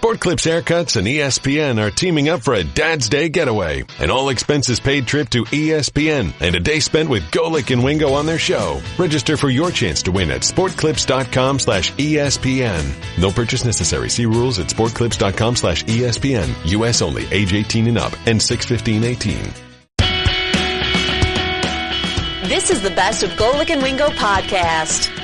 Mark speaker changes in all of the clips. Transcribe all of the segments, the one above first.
Speaker 1: Sport Clips Haircuts and ESPN are teaming up for a Dad's Day getaway. An all-expenses-paid trip to ESPN and a day spent with Golic and Wingo on their show. Register for your chance to win at sportclips.com/ESPN. No purchase necessary. See rules at sportclips.com/ESPN. U.S. only. Age 18 and up and 6/15/18.
Speaker 2: This is the Best of Golic and Wingo podcast.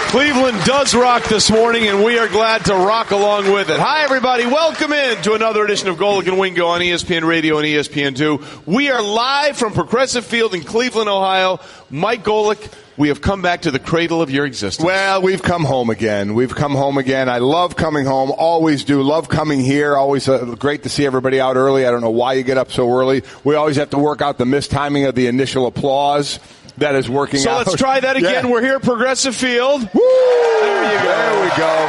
Speaker 3: Cleveland does rock this morning, and we are glad to rock along with it. Hi, everybody. Welcome in to another edition of Golic and Wingo on ESPN Radio and ESPN2. We are live from Progressive Field in Cleveland, Ohio. Mike Golic, we have come back to the cradle of your existence.
Speaker 4: Well, we've come home again. I love coming home. Always do. Love coming here. Always great to see everybody out early. I don't know why you get up so early. We always have to work out the mistiming of the initial applause. That is working out.
Speaker 3: So let's try that again. Yeah. We're here at Progressive Field.
Speaker 4: Woo! There you go. There we go.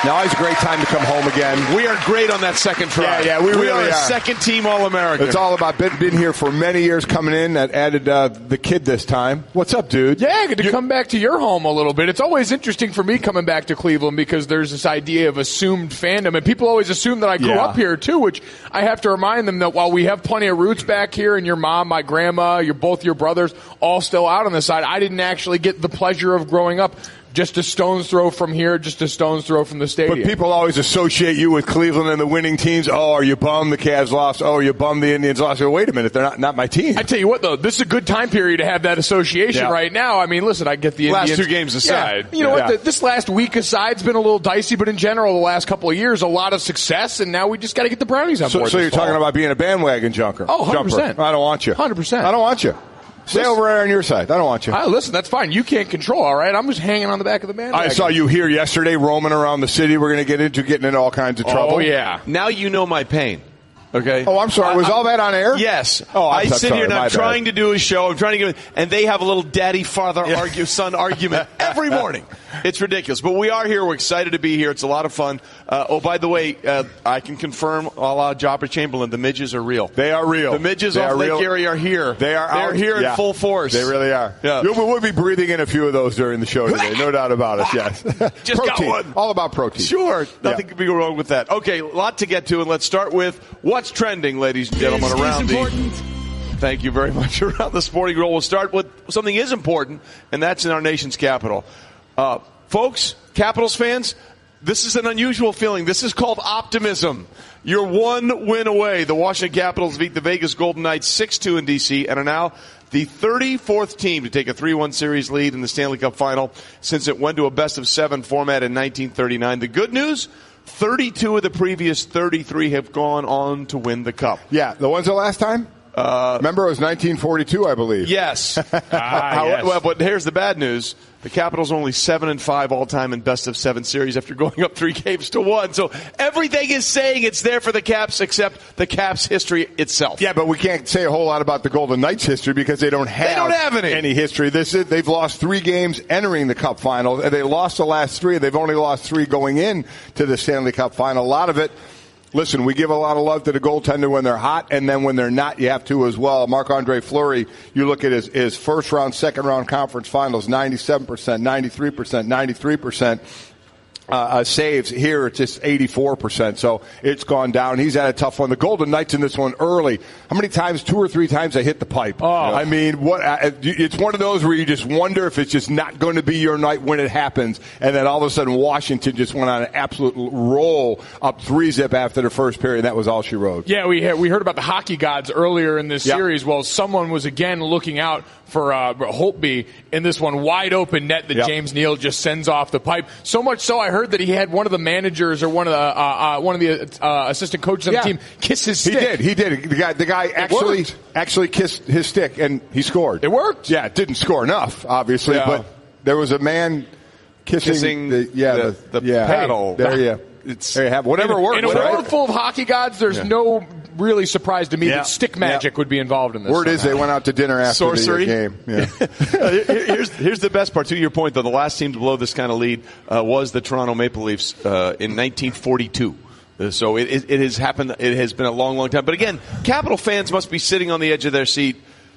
Speaker 4: Now it's a great time to come home again.
Speaker 3: We are great on that second try.
Speaker 4: Yeah, we really
Speaker 3: are. A second team All-American.
Speaker 4: It's all about been here for many years coming in. That added the kid this time. What's up, dude?
Speaker 5: Yeah, good to come back to your home a little bit. It's always interesting for me coming back to Cleveland because there's this idea of assumed fandom, and people always assume that I grew up here too, which I have to remind them that while we have plenty of roots back here, and your mom, my grandma, both your brothers, all still out on the side, I didn't actually get the pleasure of growing up just a stone's throw from here, just a stone's throw from the stadium.
Speaker 4: But people always associate you with Cleveland and the winning teams. Oh, are you bummed the Cavs lost? Oh, are you bummed the Indians lost? Well, wait a minute, they're not my team.
Speaker 5: I tell you what, though, this is a good time period to have that association right now. I mean, listen, I get the Indians.
Speaker 3: Last two games aside.
Speaker 5: Yeah. You know what, this last week aside's been a little dicey, but in general, the last couple of years, a lot of success, and now we just got to get the Brownies on board.
Speaker 4: So you're talking about being a bandwagon junker?
Speaker 5: Oh, 100%.
Speaker 4: I don't want you.
Speaker 5: 100%.
Speaker 4: I don't want you. Stay over there on your side. I don't want you.
Speaker 5: Listen, that's fine. You can't control, all right? I'm just hanging on the back of the bandwagon.
Speaker 4: I saw you here yesterday roaming around the city. We're going to getting into all kinds of trouble.
Speaker 5: Oh, yeah.
Speaker 3: Now you know my pain. Okay.
Speaker 4: Oh, I'm sorry. Was all that on air?
Speaker 3: Yes.
Speaker 4: Oh,
Speaker 3: I sit here and I'm trying to do a show. I'm trying to give, and they have a little daddy-father son argument every morning. It's ridiculous. But we are here. We're excited to be here. It's a lot of fun. By the way, I can confirm, a la Jopper Chamberlain, the midges are real.
Speaker 4: They are real.
Speaker 3: The midges off Lake Erie are here. They're here in full force.
Speaker 4: They really are.
Speaker 3: Yeah.
Speaker 4: We'll be breathing in a few of those during the show today. No doubt about it. Yes.
Speaker 3: Just
Speaker 4: protein.
Speaker 3: got one.
Speaker 4: All about protein.
Speaker 3: Sure. Nothing could be wrong with that. Okay, a lot to get to, and let's start with what's trending, ladies and gentlemen, around Thank you very much. Around the sporting world, we'll start with something is important, and that's in our nation's capital. Folks, Capitals fans, this is an unusual feeling. This is called optimism. You're one win away. The Washington Capitals beat the Vegas Golden Knights 6-2 in D.C. and are now the 34th team to take a 3-1 series lead in the Stanley Cup final since it went to a best-of-7 format in 1939. The good news, 32 of the previous 33 have gone on to win the Cup.
Speaker 4: Yeah. When's the last time? Remember, it was 1942, I believe.
Speaker 3: Yes.
Speaker 5: Yes.
Speaker 3: Well, but here's the bad news. The Capitals only 7-5 all-time in best-of-7 series after going up 3-1. So everything is saying it's there for the Caps except the Caps' history itself.
Speaker 4: Yeah, but we can't say a whole lot about the Golden Knights' history because they don't have any history. They've lost 3 games entering the Cup final, and they lost the last 3. They've only lost 3 going in to the Stanley Cup final. A lot of it. Listen, we give a lot of love to the goaltender when they're hot, and then when they're not, you have to as well. Marc-Andre Fleury, you look at his first-round, second-round conference finals, 97%, 93%, 93%. Saves. Here it's just 84%, so it's gone down. He's had a tough one. The Golden Knights in this one early. How many times? 2 or 3 times they hit the pipe.
Speaker 5: Oh.
Speaker 4: I mean, it's one of those where you just wonder if it's just not going to be your night when it happens, and then all of a sudden Washington just went on an absolute roll up 3-zip after the first period. That was all she wrote.
Speaker 5: Yeah, we heard about the hockey gods earlier in this series. Well, someone was again looking out for Holtby in this one wide open net that James Neal just sends off the pipe. So much so, I heard that he had one of the managers or one of the assistant coaches on the team kiss his stick.
Speaker 4: He did. The guy actually kissed his stick and he scored.
Speaker 5: It worked.
Speaker 4: Yeah, it didn't score enough, obviously, but there was a man kissing the paddle. There you have whatever works.
Speaker 5: In a world full of hockey gods, there's no really surprise to me that stick magic would be involved in this.
Speaker 4: Word is they went out to dinner after the game. Yeah.
Speaker 3: Here's the best part. To your point, though, the last team to blow this kind of lead was the Toronto Maple Leafs in 1942. So it has happened. It has been a long, long time. But again, Capital fans must be sitting on the edge of their seat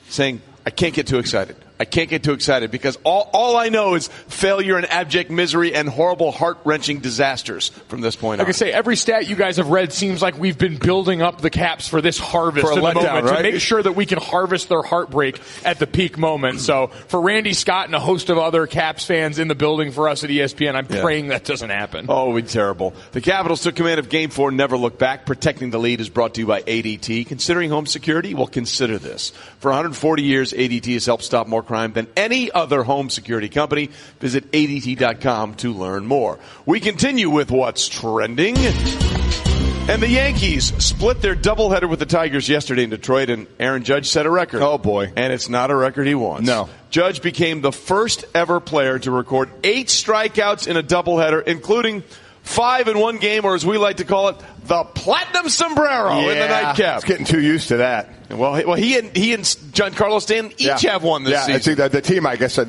Speaker 3: saying, I can't get too excited. I can't get too excited because all I know is failure and abject misery and horrible heart-wrenching disasters from this point on.
Speaker 5: Like I say, every stat you guys have read seems like we've been building up the Caps for this harvest
Speaker 3: for a letdown,
Speaker 5: to make sure that we can harvest their heartbreak at the peak moment. So for Randy Scott and a host of other Caps fans in the building for us at ESPN, I'm praying that doesn't happen.
Speaker 3: Oh, it would be terrible. The Capitals took command of Game 4, never look back. Protecting the lead is brought to you by ADT. Considering home security? Well, consider this. For 140 years, ADT has helped stop more crime than any other home security company. Visit ADT.com to learn more. We continue with what's trending. And the Yankees split their doubleheader with the Tigers yesterday in Detroit, and Aaron Judge set a record.
Speaker 4: Oh, boy.
Speaker 3: And it's not a record he wants.
Speaker 4: No.
Speaker 3: Judge became the first ever player to record 8 strikeouts in a doubleheader, including 5 in one game, or as we like to call it, the Platinum Sombrero in the nightcap.
Speaker 4: It's getting too used to that.
Speaker 3: Well, he and Giancarlo Stanton each have won this season.
Speaker 4: I think that the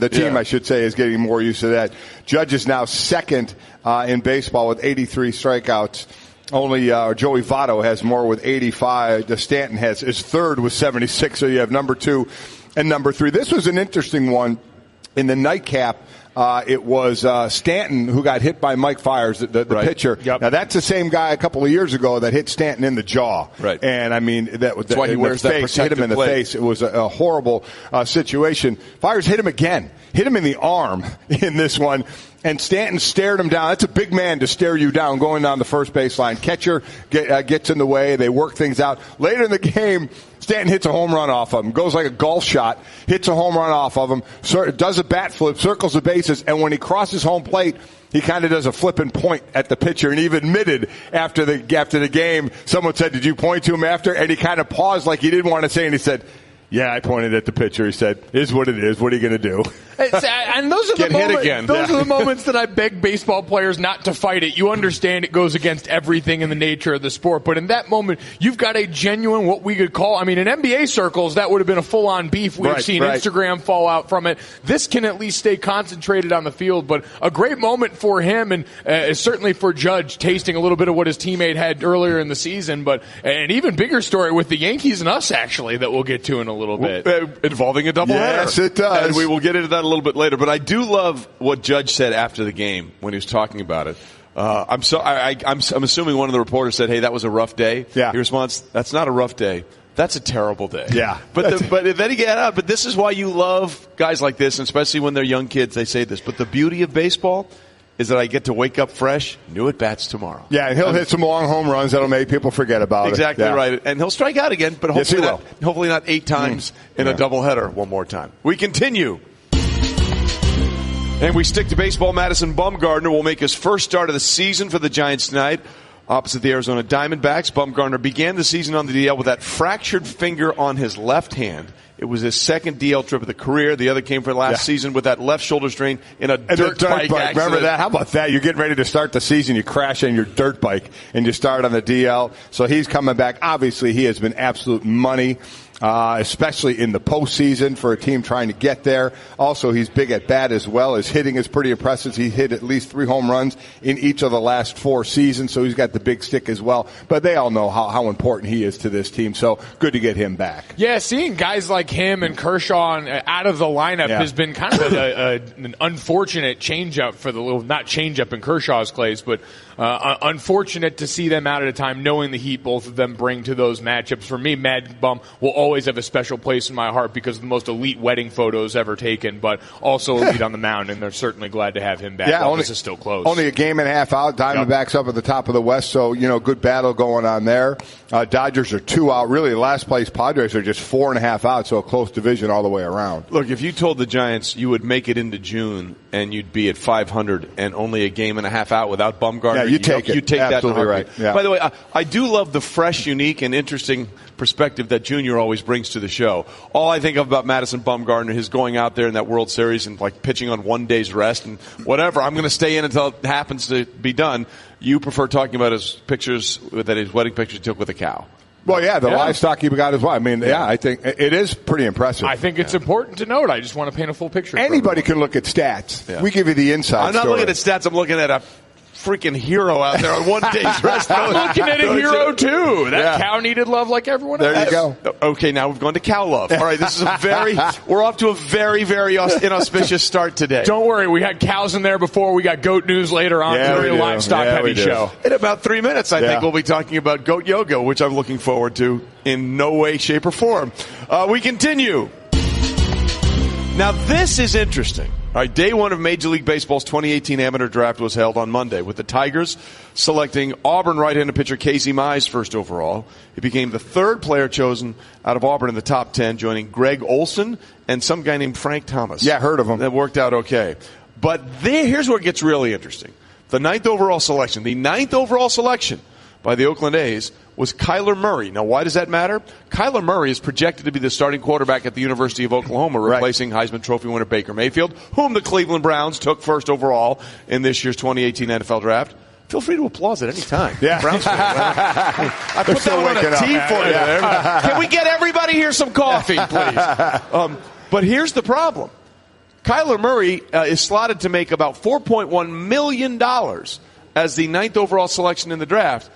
Speaker 4: team, I should say, is getting more used to that. Judge is now second in baseball with 83 strikeouts. Only Joey Votto has more with 85. Stanton is third with 76. So you have number 2 and number 3. This was an interesting one in the nightcap. It was Stanton who got hit by Mike Fiers, the pitcher.
Speaker 3: Yep.
Speaker 4: Now, that's the same guy a couple of years ago that hit Stanton in the jaw.
Speaker 3: Right.
Speaker 4: And, I mean, that's
Speaker 3: why he wears that protective
Speaker 4: hit him in the face. It was a horrible situation. Fiers hit him again. Hit him in the arm in this one. And Stanton stared him down. That's a big man to stare you down going down the first baseline. Catcher gets in the way. They work things out. Later in the game, Stanton hits a home run off of him. Goes like a golf shot. Hits a home run off of him. Does a bat flip. Circles the bases. And when he crosses home plate, he kind of does a flip and point at the pitcher. And he even admitted after the game, someone said, "Did you point to him after?" And he kind of paused like he didn't want to say. And he said, "Yeah, I pointed at the pitcher." He said, "Is what it is. What are you going to do?"
Speaker 5: And those are the moments that I beg baseball players not to fight it. You understand it goes against everything in the nature of the sport, but in that moment, you've got a genuine, what we could call, I mean, in NBA circles, that would have been a full-on beef. We've seen Instagram fall out from it. This can at least stay concentrated on the field, but a great moment for him, and certainly for Judge, tasting a little bit of what his teammate had earlier in the season, but an even bigger story with the Yankees and us, actually, that we'll get to in a little bit.
Speaker 3: Involving a doubleheader.
Speaker 4: Yes, it does.
Speaker 3: And we will get into that a little bit later, but I do love what Judge said after the game when he was talking about it. I'm assuming one of the reporters said, "Hey, that was a rough day."
Speaker 4: Yeah.
Speaker 3: He responds, "That's not a rough day. That's a terrible day."
Speaker 4: Yeah.
Speaker 3: But then he got out. But this is why you love guys like this, and especially when they're young kids. They say this. But the beauty of baseball is that I get to wake up fresh, new at bats tomorrow.
Speaker 4: Yeah, and he'll hit some long home runs that'll make people forget about it.
Speaker 3: Exactly right. And he'll strike out again, but hopefully not 8 times in a doubleheader one more time. We continue. And we stick to baseball. Madison Bumgarner will make his first start of the season for the Giants tonight. Opposite the Arizona Diamondbacks, Bumgarner began the season on the DL with that fractured finger on his left hand. It was his second DL trip of the career. The other came for last season with that left shoulder strain in a dirt bike accident.
Speaker 4: Remember that? How about that? You're getting ready to start the season. You crash on your dirt bike, and you start on the DL. So he's coming back. Obviously, he has been absolute money. Especially in the postseason for a team trying to get there. Also, he's big at bat as well. His hitting is pretty impressive. He hit at least 3 home runs in each of the last 4 seasons, so he's got the big stick as well. But they all know how important he is to this team, so good to get him back.
Speaker 5: Yeah, seeing guys like him and Kershaw out of the lineup has been kind of an unfortunate change-up for the little, not change-up in Kershaw's case, but unfortunate to see them out at a time, knowing the heat both of them bring to those matchups. For me, Mad Bum will always have a special place in my heart because of the most elite wedding photos ever taken, but also elite on the mound, and they're certainly glad to have him back.
Speaker 4: Yeah,
Speaker 5: this is still close.
Speaker 4: Only a game and a half out. Diamondbacks up at the top of the West, so, good battle going on there. Dodgers are 2 out. Really, last place Padres are just 4.5 out, so a close division all the way around.
Speaker 3: Look, if you told the Giants you would make it into June and you'd be at 500 and only a game and a half out without Bumgarner,
Speaker 4: you take it.
Speaker 3: You take
Speaker 4: Absolutely
Speaker 3: that in a heartbeat.
Speaker 4: Right. Yeah.
Speaker 3: By the way, I do love the fresh, unique, and interesting perspective that Junior always brings to the show. All I think of about Madison Bumgarner is going out there in that World Series and like pitching on 1 day's rest and whatever. I'm going to stay in until it happens to be done. You prefer talking about his pictures, his wedding pictures he took with a cow.
Speaker 4: Well, yeah, the livestock he got as well. I mean, I think it is pretty impressive.
Speaker 5: I think it's important to note. I just want to paint a full picture.
Speaker 4: Anybody can look at stats. Yeah. We give you the inside
Speaker 3: I'm not looking at stats. I'm looking at a freaking hero out there on one day's rest.
Speaker 5: I'm looking at a hero too. That cow needed love like everyone else.
Speaker 4: There you go.
Speaker 3: Okay, now we've gone to cow love. All right, this is we're off to a very, very inauspicious start today.
Speaker 5: Don't worry, we had cows in there before. We got goat news later on. Very livestock heavy show.
Speaker 3: In about 3 minutes, I think we'll be talking about goat yoga, which I'm looking forward to in no way, shape, or form. We continue. Now, this is interesting. All right, day one of Major League Baseball's 2018 amateur draft was held on Monday, with the Tigers selecting Auburn right-handed pitcher Casey Mize first overall. He became the third player chosen out of Auburn in the top 10, joining Greg Olson and some guy named Frank Thomas.
Speaker 4: Yeah, heard of him.
Speaker 3: That worked out okay. But here's where it gets really interesting. The ninth overall selection by the Oakland A's was Kyler Murray. Now, why does that matter? Kyler Murray is projected to be the starting quarterback at the University of Oklahoma, replacing Heisman Trophy winner Baker Mayfield, whom the Cleveland Browns took first overall in this year's 2018 NFL Draft. Feel free to applause at any time.
Speaker 4: Yeah.
Speaker 3: Browns fans, I put that on a tee for you there. Can we get everybody here some coffee, please? But here's the problem. Kyler Murray is slotted to make about $4.1 million as the ninth overall selection in the draft.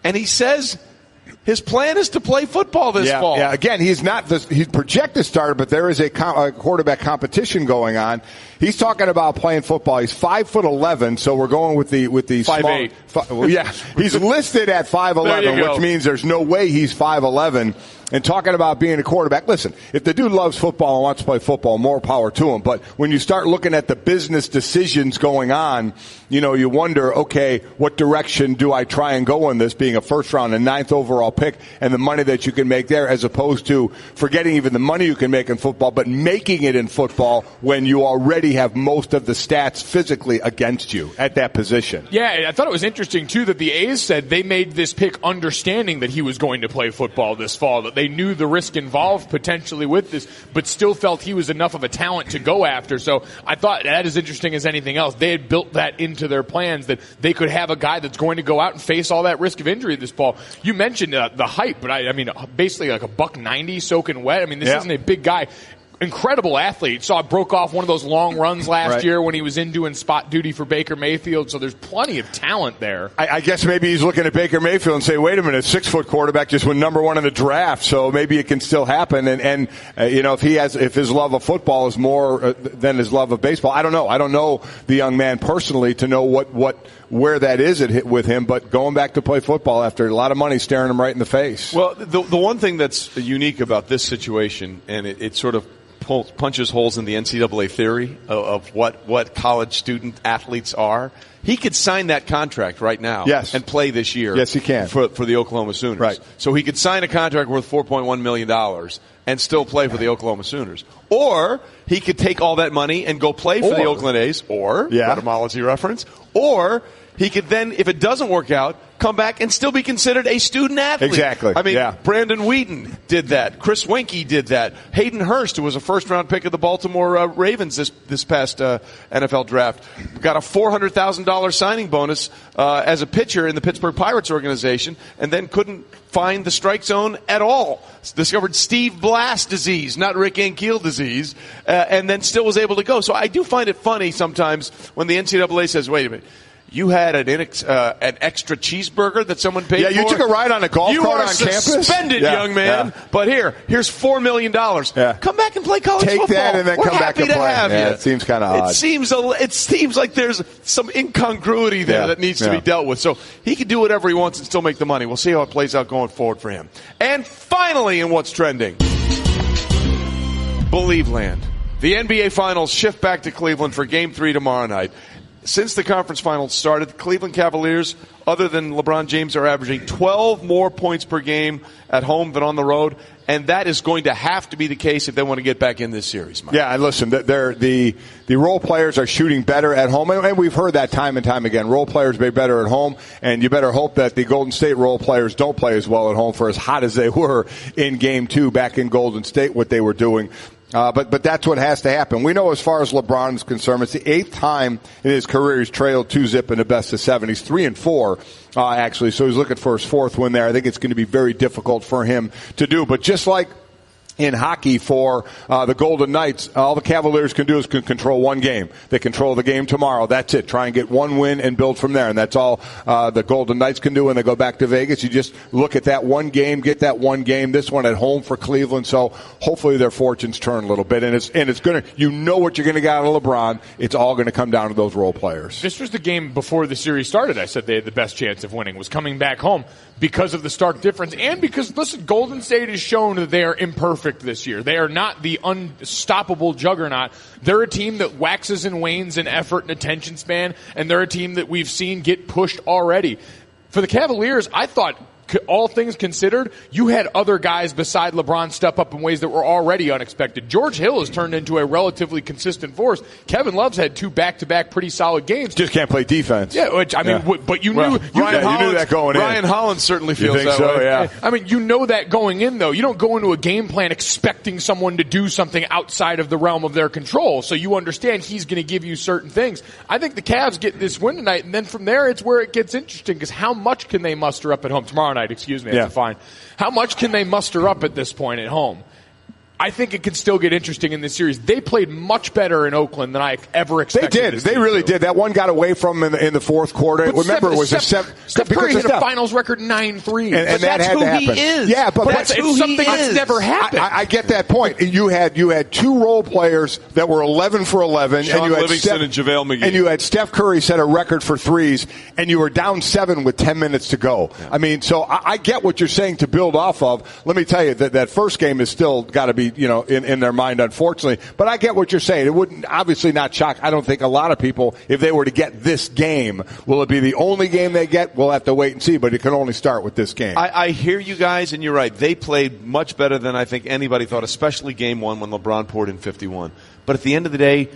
Speaker 3: And he says his plan is to play football this fall.
Speaker 4: Yeah, again, he's projected starter, but there is a quarterback competition going on. He's talking about playing football. He's 5'11", so we're going with the
Speaker 5: 5'8".
Speaker 4: Yeah, he's listed at 5'11", which means there's no way he's 5'11". And talking about being a quarterback, listen, if the dude loves football and wants to play football, more power to him. But when you start looking at the business decisions going on, you wonder, okay, what direction do I try and go in this, being a first round and ninth overall pick and the money that you can make there, as opposed to forgetting even the money you can make in football, but making it in football when you already have most of the stats physically against you at that position.
Speaker 5: Yeah, I thought it was interesting, too, that the A's said they made this pick understanding that he was going to play football this fall, that they knew the risk involved potentially with this, but still felt he was enough of a talent to go after. So I thought that is interesting as anything else. They had built that into their plans, that they could have a guy that's going to go out and face all that risk of injury this fall. You mentioned the height, but I mean, basically like a $190 soaking wet. I mean, this isn't a big guy. Incredible athlete. Saw broke off one of those long runs last year when he was in doing spot duty for Baker Mayfield. So there's plenty of talent there.
Speaker 4: I guess maybe he's looking at Baker Mayfield and say, wait a minute, 6-foot quarterback just went number one in the draft. So maybe it can still happen. And if his love of football is more than his love of baseball, I don't know. I don't know the young man personally to know where that is with him, but going back to play football after a lot of money staring him right in the face.
Speaker 3: Well, the one thing that's unique about this situation, and it sort of punches holes in the NCAA theory of what college student athletes are. He could sign that contract right now and play this year.
Speaker 4: Yes, he can.
Speaker 3: For the Oklahoma Sooners. Right. So he could sign a contract worth $4.1 million and still play for the Oklahoma Sooners. Or he could take all that money and go play for the Oakland A's, etymology reference, or he could then, if it doesn't work out, come back and still be considered a student athlete.
Speaker 4: Exactly.
Speaker 3: I mean, Brandon Wheaton did that. Chris Weinke did that. Hayden Hurst, who was a first-round pick of the Baltimore Ravens this past NFL draft, got a $400,000 signing bonus as a pitcher in the Pittsburgh Pirates organization, and then couldn't find the strike zone at all. Discovered Steve Blass disease, not Rick Ankiel disease, and then still was able to go. So I do find it funny sometimes when the NCAA says, wait a minute, you had an extra cheeseburger that someone paid for?
Speaker 4: Yeah, you took a ride on a golf cart on campus?
Speaker 3: You are suspended, young man. Yeah. But here's $4 million. Yeah. Come back and play college football.
Speaker 4: Take that and then come back and play. Yeah, it seems kind of odd.
Speaker 3: It seems like there's some incongruity there that needs to be dealt with. So he can do whatever he wants and still make the money. We'll see how it plays out going forward for him. And finally, in what's trending, Believe Land. The NBA Finals shift back to Cleveland for Game 3 tomorrow night. Since the conference finals started, the Cleveland Cavaliers, other than LeBron James, are averaging 12 more points per game at home than on the road, and that is going to have to be the case if they want to get back in this series, Mike.
Speaker 4: Yeah, and listen, the role players are shooting better at home, and we've heard that time and time again. Role players play better at home, and you better hope that the Golden State role players don't play as well at home for as hot as they were in Game 2 back in Golden State, what they were doing. But that's what has to happen. We know as far as LeBron is concerned, it's the 8th time in his career he's trailed 2-zip in the best of 7. He's 3-4, actually. So he's looking for his 4th win there. I think it's going to be very difficult for him to do. But just like in hockey for the Golden Knights. All the Cavaliers can do is control one game. They control the game tomorrow. That's it. Try and get one win and build from there. And that's all the Golden Knights can do when they go back to Vegas. You just look at that one game, get that one game. This one at home for Cleveland. So hopefully their fortunes turn a little bit. And it's going to, you know what you're going to get out of LeBron. It's all going to come down to those role players.
Speaker 5: This was the game before the series started. I said they had the best chance of winning, was coming back home because of the stark difference and because, listen, Golden State has shown that they are imperfect this year. They are not the unstoppable juggernaut. They're a team that waxes and wanes in effort and attention span, and they're a team that we've seen get pushed already. For the Cavaliers, I thought, all things considered, you had other guys beside LeBron step up in ways that were already unexpected. George Hill has turned into a relatively consistent force. Kevin Love's had 2 back-to-back pretty solid games.
Speaker 4: Just can't play defense.
Speaker 5: Yeah, which, I mean, but you knew
Speaker 4: you knew that going in.
Speaker 3: Ryan Hollins certainly feels that
Speaker 4: so,
Speaker 3: way.
Speaker 4: Yeah.
Speaker 5: I mean, you know that going in, though. You don't go into a game plan expecting someone to do something outside of the realm of their control. So you understand he's going to give you certain things. I think the Cavs get this win tonight, and then from there it's where it gets interesting because how much can they muster up at home? Tomorrow night, excuse me.
Speaker 4: Yeah.
Speaker 5: Fine. How much can they muster up at this point at home? I think it can still get interesting in this series. They played much better in Oakland than I ever expected.
Speaker 4: They did. They really did. That one got away from them in the fourth quarter.
Speaker 5: But
Speaker 4: Remember, it was
Speaker 5: Steph Curry hit a finals record 9-3.
Speaker 4: And that had to happen.
Speaker 2: He is.
Speaker 4: Yeah, but
Speaker 2: that's who
Speaker 5: it's something
Speaker 2: he
Speaker 5: that's
Speaker 2: is.
Speaker 5: never happened.
Speaker 4: I get that point. You had 2 role players that were 11 for 11.
Speaker 3: Sean
Speaker 4: and you had
Speaker 3: Livingston and JaVale McGee.
Speaker 4: And you had Steph Curry set a record for threes, and you were down 7 with 10 minutes to go. Yeah. I mean, so I get what you're saying to build off of. Let me tell you that first game is still got to be, in their mind, unfortunately. But I get what you're saying. It wouldn't obviously not shock. I don't think a lot of people, if they were to get this game, will it be the only game they get? We'll have to wait and see, but it can only start with this game.
Speaker 3: I hear you guys, and you're right. They played much better than I think anybody thought, especially game 1 when LeBron poured in 51. But at the end of the day,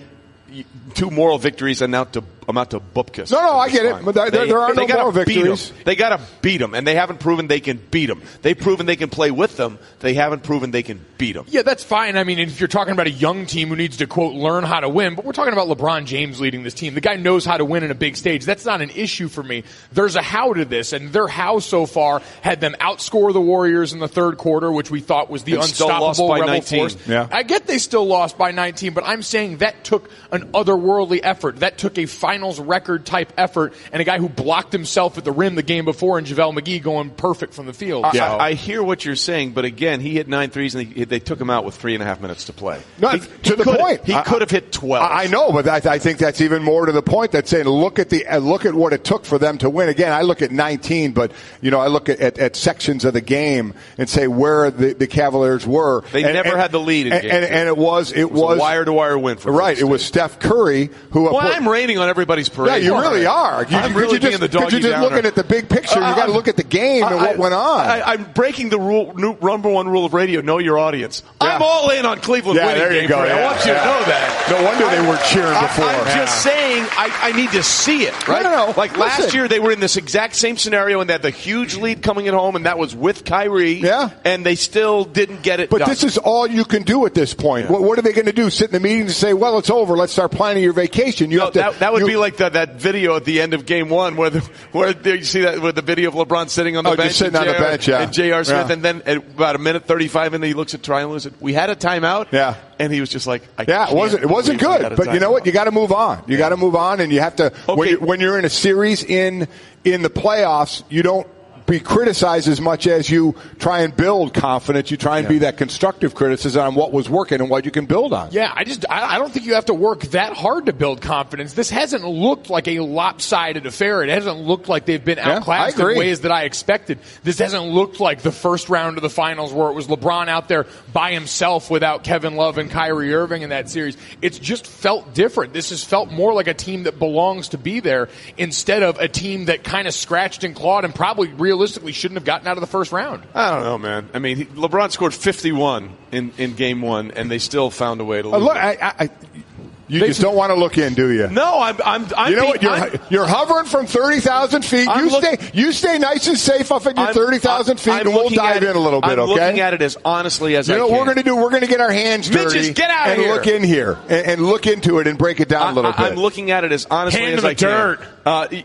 Speaker 3: 2 moral victories amount to bupkis.
Speaker 4: No, I get it. But there are no moral victories.
Speaker 3: They got to beat them, and they haven't proven they can beat them. They've proven they can play with them. They haven't proven they can beat them.
Speaker 5: Yeah, that's fine. I mean, if you're talking about a young team who needs to, quote, learn how to win, but we're talking about LeBron James leading this team. The guy knows how to win in a big stage. That's not an issue for me. There's a how to this, and their how so far had them outscore the Warriors in the third quarter, which we thought was the unstoppable rebel force.
Speaker 4: Yeah.
Speaker 5: I get they still lost by 19, but I'm saying that took an otherworldly effort. That took a finals record type effort and a guy who blocked himself at the rim the game before and JaVale McGee going perfect from the field.
Speaker 3: I hear what you're saying, but again, he hit 9 threes and they took him out with 3.5 minutes to play.
Speaker 4: No, to the point.
Speaker 3: He could have hit 12.
Speaker 4: I know, but I think that's even more to the point. That's saying look at what it took for them to win. Again, I look at 19, but I look at sections of the game and say where the Cavaliers were.
Speaker 3: They never had the lead in game 2.
Speaker 4: And it was a wire-to-wire win for right. It was Steph Curry who.
Speaker 3: Well, I'm raining on everybody's parade.
Speaker 4: Yeah, you really are.
Speaker 3: I'm really being the doggy
Speaker 4: You're just looking at the big picture. You got to look at the game and what went on.
Speaker 3: I'm breaking the number 1 rule of radio: know your audience. Yeah. I'm all in on Cleveland winning.
Speaker 4: There you
Speaker 3: game
Speaker 4: go.
Speaker 3: 3. I want you to know that.
Speaker 4: No wonder they were cheering before.
Speaker 3: I'm just saying I need to see it. Right?
Speaker 4: No.
Speaker 3: Like last year, they were in this exact same scenario, and they had the huge lead coming at home, and that was with Kyrie.
Speaker 4: Yeah.
Speaker 3: And they still didn't get it.
Speaker 4: But
Speaker 3: done.
Speaker 4: this is all you can do at this point. Yeah. What are they going to do? Sit in the meeting and say, "Well, it's over. Let's start planning your vacation."
Speaker 3: That would be like that video at the end of game 1 where you see that with the video of LeBron sitting on the bench,
Speaker 4: just sitting on the bench,
Speaker 3: and J.R. Smith, and then at about a minute 35 in, he looks at try and lose it. We had a timeout, and he was just like,
Speaker 4: it wasn't good. But you know what? You got to move on. You got to move on, and you have to. Okay. When you're in a series in the playoffs, you don't be criticized as much as you try and build confidence. You try and be that constructive criticism on what was working and what you can build on.
Speaker 5: Yeah, I don't think you have to work that hard to build confidence. This hasn't looked like a lopsided affair. It hasn't looked like they've been outclassed in ways that I expected. This hasn't looked like the first round of the finals where it was LeBron out there by himself without Kevin Love and Kyrie Irving in that series. It's just felt different. This has felt more like a team that belongs to be there instead of a team that kind of scratched and clawed and probably realistically shouldn't have gotten out of the first round.
Speaker 3: I don't know, man. I mean, LeBron scored 51 in game 1, and they still found a way to lose.
Speaker 4: Look, you just don't want to look in, do you?
Speaker 3: No, I'm.
Speaker 4: You know what? You're hovering from 30,000 feet. You stay nice and safe up at your 30,000 feet, and we'll dive in a little bit.
Speaker 3: I'm looking at it as honestly as I can.
Speaker 4: You know what we're going to do? We're going to get our hands dirty.
Speaker 3: Mitches, get out of
Speaker 4: and
Speaker 3: here.
Speaker 4: look in here and look into it and break it down a little bit.
Speaker 3: I'm looking at it as honestly as I can.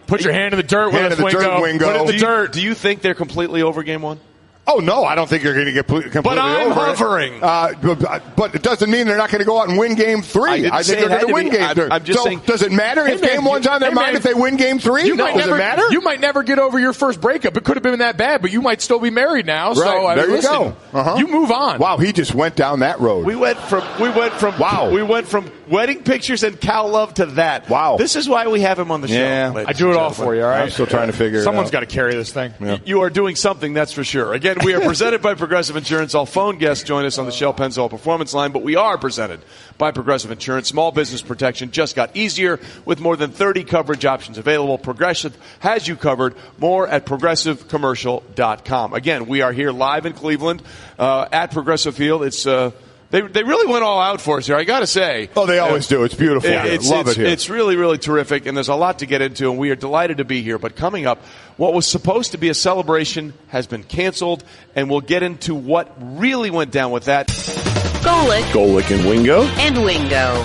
Speaker 5: Put your hand in the dirt.
Speaker 4: Hand in the dirt, Wingo.
Speaker 5: Put it in the dirt.
Speaker 3: Do you think they're completely over game 1?
Speaker 4: Oh, no, I don't think you're going to get completely over
Speaker 3: But I'm hovering.
Speaker 4: But it doesn't mean they're not going to go out and win Game 3. I think they're going to win Game 3.
Speaker 3: I'm just saying.
Speaker 4: Does it matter if Game 1's on their mind if they win Game 3? Does it matter?
Speaker 5: You might never get over your first breakup. It could have been that bad, but you might still be married now.
Speaker 4: Right.
Speaker 5: So
Speaker 4: there you
Speaker 5: listen,
Speaker 4: go. Uh-huh.
Speaker 5: You move on.
Speaker 4: Wow, he just went down that road.
Speaker 3: We went from wedding pictures and cow love to that.
Speaker 4: Wow.
Speaker 3: This is why we have him on the show.
Speaker 4: Yeah.
Speaker 5: I do it all for you, all right?
Speaker 4: I'm still trying to figure it out.
Speaker 5: Someone's got to carry this thing.
Speaker 4: Yeah.
Speaker 3: You are doing something, that's for sure. Again, we are presented by Progressive Insurance. All phone guests join us on the Shell Pennzoil Performance Line, but we are presented by Progressive Insurance. Small business protection just got easier with more than 30 coverage options available. Progressive has you covered. More at progressivecommercial.com. Again, we are here live in Cleveland at Progressive Field. It's They really went all out for us here, I got to say.
Speaker 4: Oh, they always do. It's beautiful. Love it here.
Speaker 3: It's really, really terrific, and there's a lot to get into, and we are delighted to be here. But coming up, what was supposed to be a celebration has been canceled, and we'll get into what really went down with that.
Speaker 2: Golic
Speaker 3: and Wingo.
Speaker 2: and Wingo.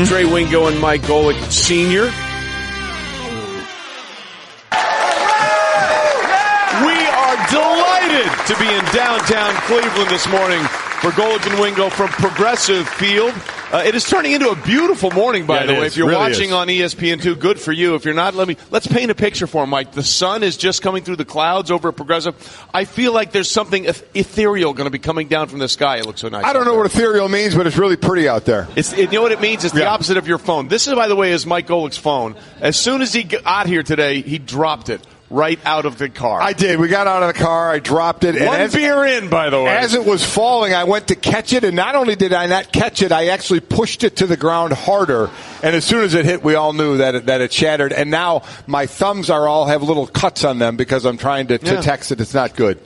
Speaker 3: Trey Wingo and Mike Golic Sr. We are delighted to be in downtown Cleveland this morning for Golic and Wingo from Progressive Field. It is turning into a beautiful morning, by the way. If you're watching on ESPN2, good for you. If you're not, let's paint a picture for him, Mike. The sun is just coming through the clouds over at Progressive. I feel like there's something ethereal going to be coming down from the sky. It looks so nice.
Speaker 4: I don't know what ethereal means, but it's really pretty out there.
Speaker 3: You know what it means? It's the opposite of your phone. This is, by the way, is Mike Golic's phone. As soon as he got here today, he dropped it right out of the car.
Speaker 4: I did. We got out of the car. I dropped it.
Speaker 3: One beer in, by the way.
Speaker 4: As it was falling, I went to catch it, and not only did I not catch it, I actually pushed it to the ground harder. And as soon as it hit, we all knew that it shattered. And now my thumbs have little cuts on them because I'm trying to text it. It's not good.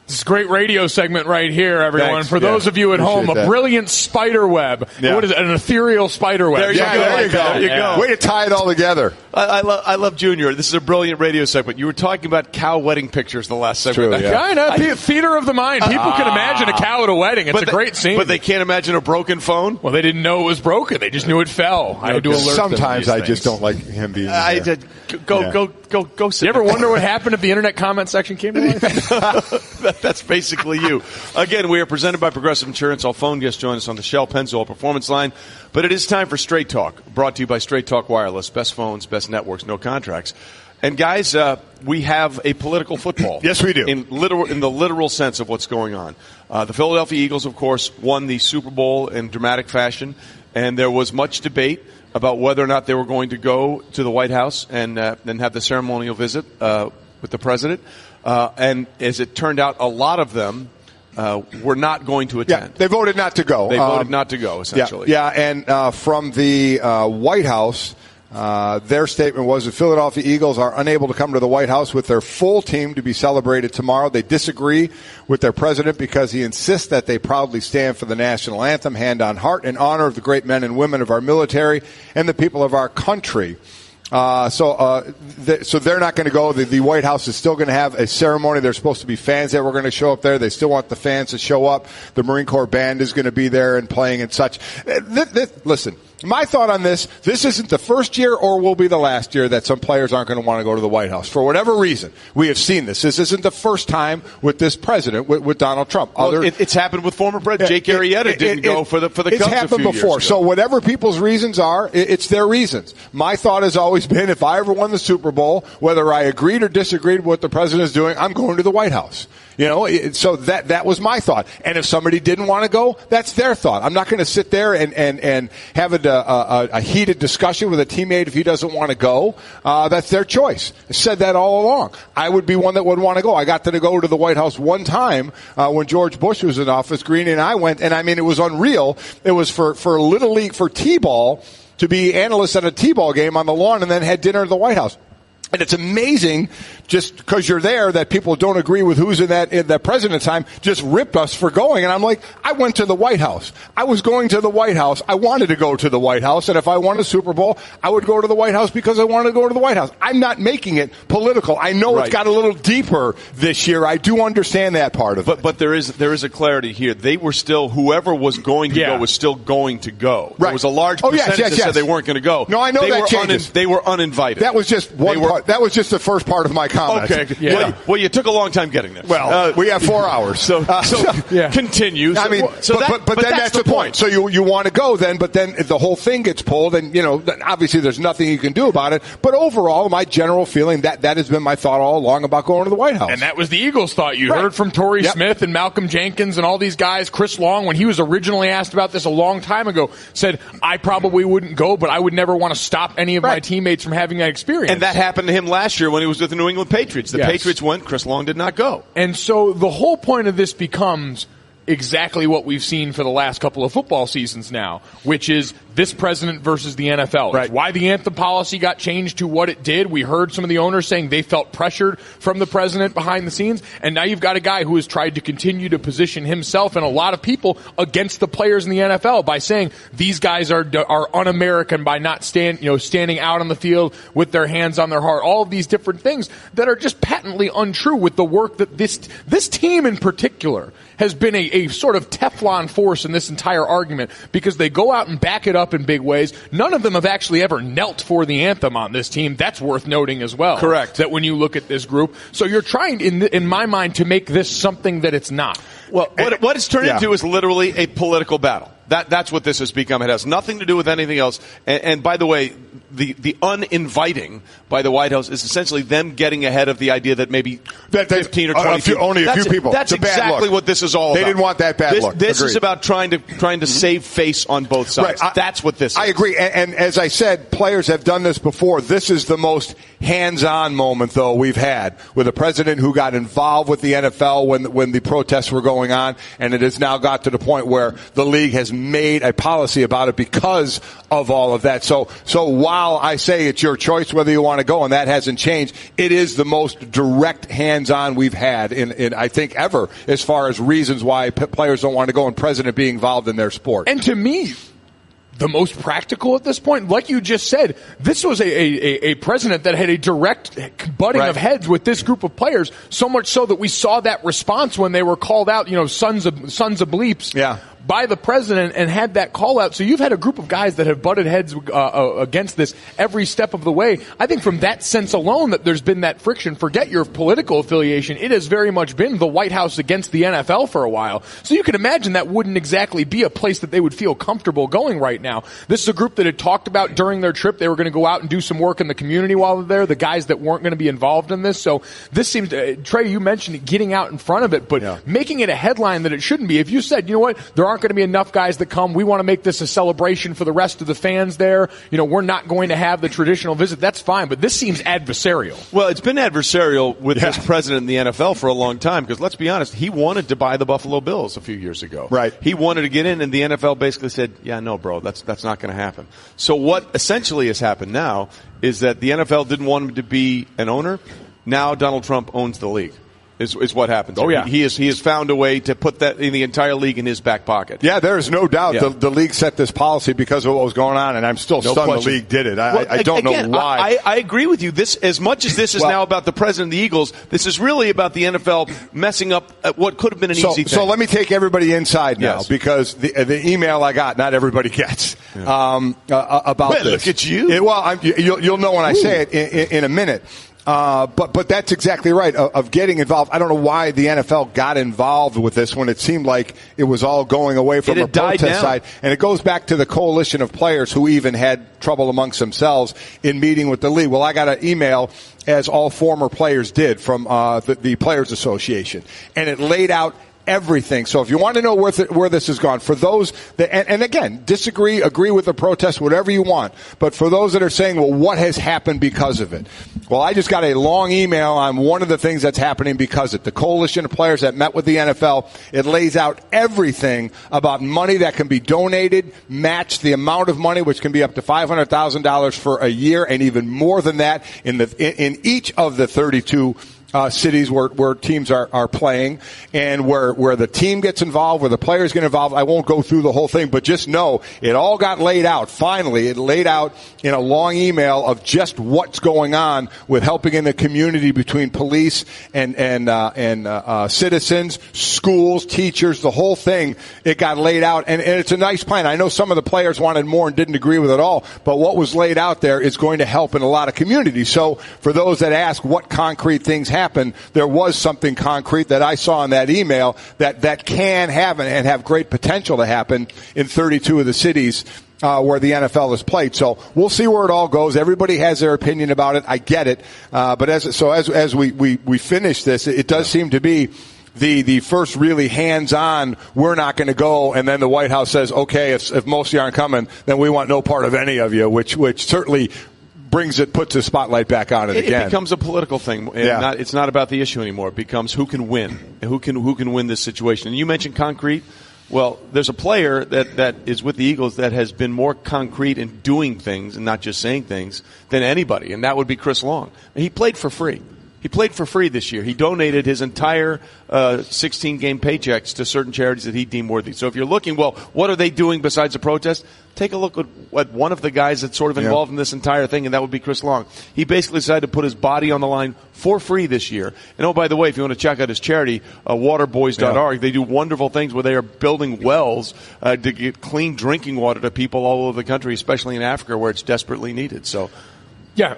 Speaker 5: This is a great radio segment right here, everyone.
Speaker 4: Thanks.
Speaker 5: For those of you at home, a brilliant spider web.
Speaker 4: Yeah.
Speaker 5: What is it? An ethereal spider web.
Speaker 3: There you go.
Speaker 4: There you go. Way to tie it all together.
Speaker 3: I love Junior. This is a brilliant radio segment. You were talking about cow wedding pictures the last segment.
Speaker 4: True, yeah.
Speaker 5: Kind of. Theater of the mind. People can imagine a cow at a wedding. It's a great scene.
Speaker 3: But they can't imagine a broken phone?
Speaker 5: Well, they didn't know it was broken. They just knew it fell. I had to alert them.
Speaker 4: Sometimes I just don't like him being there.
Speaker 3: Go sit.
Speaker 5: You ever wonder what happened if the internet comment section came to life?
Speaker 3: That's basically you. Again, we are presented by Progressive Insurance. All phone guests join us on the Shell Pennzoil Performance Line. But it is time for Straight Talk, brought to you by Straight Talk Wireless. Best phones, best networks, no contracts. And guys, we have a political football.
Speaker 4: Yes, we do.
Speaker 3: In the literal sense of what's going on. The Philadelphia Eagles, of course, won the Super Bowl in dramatic fashion, and there was much debate about whether or not they were going to go to the White House and have the ceremonial visit with the president. And as it turned out, a lot of them were not going to attend.
Speaker 4: Yeah, they voted not to go.
Speaker 3: They voted not to go, essentially.
Speaker 4: Yeah, and from the White House, their statement was the Philadelphia Eagles are unable to come to the White House with their full team to be celebrated tomorrow. They disagree with their president because he insists that they proudly stand for the national anthem, hand on heart, in honor of the great men and women of our military and the people of our country. So they're not going to go. The White House is still going to have a ceremony. There's supposed to be fans that were going to show up there. They still want the fans to show up. The Marine Corps band is going to be there and playing and such. Listen, my thought on this isn't the first year or will be the last year that some players aren't going to want to go to the White House. For whatever reason, we have seen this. This isn't the first time with this president, with Donald Trump.
Speaker 3: It's happened with former president Jake Arrieta didn't go for the Cubs
Speaker 4: It's happened before. So whatever people's reasons are, it's their reasons. My thought has always been if I ever won the Super Bowl, whether I agreed or disagreed with what the president is doing, I'm going to the White House. You know, so that was my thought. And if somebody didn't want to go, that's their thought. I'm not going to sit there and have a heated discussion with a teammate if he doesn't want to go. That's their choice. I said that all along. I would be one that would want to go. I got to go to the White House one time when George Bush was in office. Greene and I went, and I mean, it was unreal. It was for Little League, for T-ball, to be analysts at a T-ball game on the lawn and then had dinner at the White House. And it's amazing, just because you're there, that people don't agree with who's in that president's time, just ripped us for going. And I'm like, I went to the White House. I was going to the White House. I wanted to go to the White House. And if I won a Super Bowl, I would go to the White House because I wanted to go to the White House. I'm not making it political. I know It's got a little deeper this year. I do understand that part of it.
Speaker 3: But there is a clarity here. They were still, whoever was going to go was still going to go.
Speaker 4: Right.
Speaker 3: There was a large percentage that said they weren't going to go.
Speaker 4: No, I know that changes.
Speaker 3: They were uninvited.
Speaker 4: That was just one part. that was just the first part of my comment.
Speaker 3: Okay.
Speaker 5: Yeah.
Speaker 3: Well, you took a long time getting there.
Speaker 4: Well, we have 4 hours.
Speaker 3: So continue.
Speaker 4: I mean, but then that's the point. So you want to go then, but then the whole thing gets pulled, and obviously there's nothing you can do about it. But overall, my general feeling that has been my thought all along about going to the White House.
Speaker 5: And that was the Eagles' thought. You heard from Torrey Smith and Malcolm Jenkins and all these guys. Chris Long, when he was originally asked about this a long time ago, said, I probably wouldn't go, but I would never want to stop any of my teammates from having that experience.
Speaker 3: And that happened to him last year when he was with the New England Patriots. The Patriots went, Chris Long did not go.
Speaker 5: And so the whole point of this becomes exactly what we've seen for the last couple of football seasons now, which is this president versus the NFL. Right. It's why the anthem policy got changed to what it did. We heard some of the owners saying they felt pressured from the president behind the scenes, and now you've got a guy who has tried to continue to position himself and a lot of people against the players in the NFL by saying these guys are un-American by not standing out on the field with their hands on their heart. All of these different things that are just patently untrue with the work that this team in particular has been a sort of Teflon force in this entire argument because they go out and back it up in big ways. None of them have actually ever knelt for the anthem on this team. That's worth noting as well.
Speaker 3: Correct.
Speaker 5: That when you look at this group. So you're trying, in my mind, to make this something that it's not.
Speaker 3: Well, what it's turned into is literally a political battle. That's what this has become. It has nothing to do with anything else. And by the way, the uninviting by the White House is essentially them getting ahead of the idea that maybe 15 or 20
Speaker 4: only a few people.
Speaker 3: That's exactly what this is all about.
Speaker 4: They didn't want that bad look.
Speaker 3: This is about trying to save face on both sides.
Speaker 4: Right.
Speaker 3: That's what this is.
Speaker 4: I agree. And as I said, players have done this before. This is the most hands-on moment, though, we've had with a president who got involved with the NFL when the protests were going on, and it has now got to the point where the league has made a policy about it because of all of that. So while I say it's your choice whether you want to go, and that hasn't changed, it is the most direct hands-on we've had in I think ever as far as reasons why players don't want to go and president being involved in their sport.
Speaker 5: And to me, the most practical at this point, like you just said, this was a president that had a direct butting of heads with this group of players, so much so that we saw that response when they were called out, sons of bleeps.
Speaker 4: Yeah.
Speaker 5: By the president and had that call out. So you've had a group of guys that have butted heads against this every step of the way. I think from that sense alone that there's been that friction. Forget your political affiliation. It has very much been the White House against the NFL for a while. So you can imagine that wouldn't exactly be a place that they would feel comfortable going right now. This is a group that had talked about during their trip they were going to go out and do some work in the community while they're there, the guys that weren't going to be involved in this. So this seems to, Trey, you mentioned it, getting out in front of it, but making it a headline that it shouldn't be. If you said, you know what, there aren't going to be enough guys that come. We want to make this a celebration for the rest of the fans there. We're not going to have the traditional visit. That's fine, but this seems adversarial.
Speaker 3: Well, it's been adversarial with this president in the NFL for a long time because, let's be honest, he wanted to buy the Buffalo Bills a few years ago.
Speaker 4: Right.
Speaker 3: He wanted to get in, and the NFL basically said, yeah, no, bro, that's not going to happen. So what essentially has happened now is that the NFL didn't want him to be an owner. Now Donald Trump owns the league. Is what happens.
Speaker 5: Oh, yeah.
Speaker 3: He has found a way to put that in the entire league in his back pocket.
Speaker 4: Yeah, there is no doubt the league set this policy because of what was going on, and I'm still stunned the league did it. I don't know why.
Speaker 3: I agree with you. This, as much as this is now about the president of the Eagles, this is really about the NFL messing up what could have been an easy thing.
Speaker 4: So let me take everybody inside now because the email I got, not everybody gets about this.
Speaker 3: Look at you.
Speaker 4: You'll know when I say it in a minute. But that's exactly right of getting involved. I don't know why the NFL got involved with this when it seemed like it was all going away from a protest side. And it goes back to the coalition of players who even had trouble amongst themselves in meeting with the league. Well, I got an email, as all former players did, from the Players Association, and it laid out everything. So if you want to know where this has gone, for those that, and again, disagree, agree with the protest, whatever you want, but for those that are saying, well, what has happened because of it? Well, I just got a long email on one of the things that's happening because of it. The coalition of players that met with the NFL, it lays out everything about money that can be donated, matched, the amount of money, which can be up to $500,000 for a year, and even more than that in each of the 32 cities where teams are playing, and where the team gets involved, where the players get involved. I won't go through the whole thing, but just know it all got laid out. Finally, it laid out in a long email of just what's going on with helping in the community between police and citizens, schools, teachers, the whole thing. It got laid out, and it's a nice plan. I know some of the players wanted more and didn't agree with it all, but what was laid out there is going to help in a lot of communities. So for those that ask what concrete things happen, there was something concrete that I saw in that email that can happen and have great potential to happen in 32 of the cities where the NFL is played. So we'll see where it all goes. Everybody has their opinion about it. I get it. But as we finish this, it does seem to be the first really hands-on, we're not going to go, and then the White House says, okay, if most of you aren't coming, then we want no part of any of you, which certainly puts the spotlight back on it again.
Speaker 3: It becomes a political thing. It's not about the issue anymore. It becomes who can win, and who can win this situation. And you mentioned concrete. Well, there's a player that is with the Eagles that has been more concrete in doing things and not just saying things than anybody, and that would be Chris Long. And he played for free. He played for free this year. He donated his entire 16-game paychecks to certain charities that he deemed worthy. So if you're looking, well, what are they doing besides the protest? Take a look at one of the guys that's sort of involved in this entire thing, and that would be Chris Long. He basically decided to put his body on the line for free this year. And, oh, by the way, if you want to check out his charity, waterboys.org, they do wonderful things where they are building wells to get clean drinking water to people all over the country, especially in Africa where it's desperately needed. So,
Speaker 5: yeah,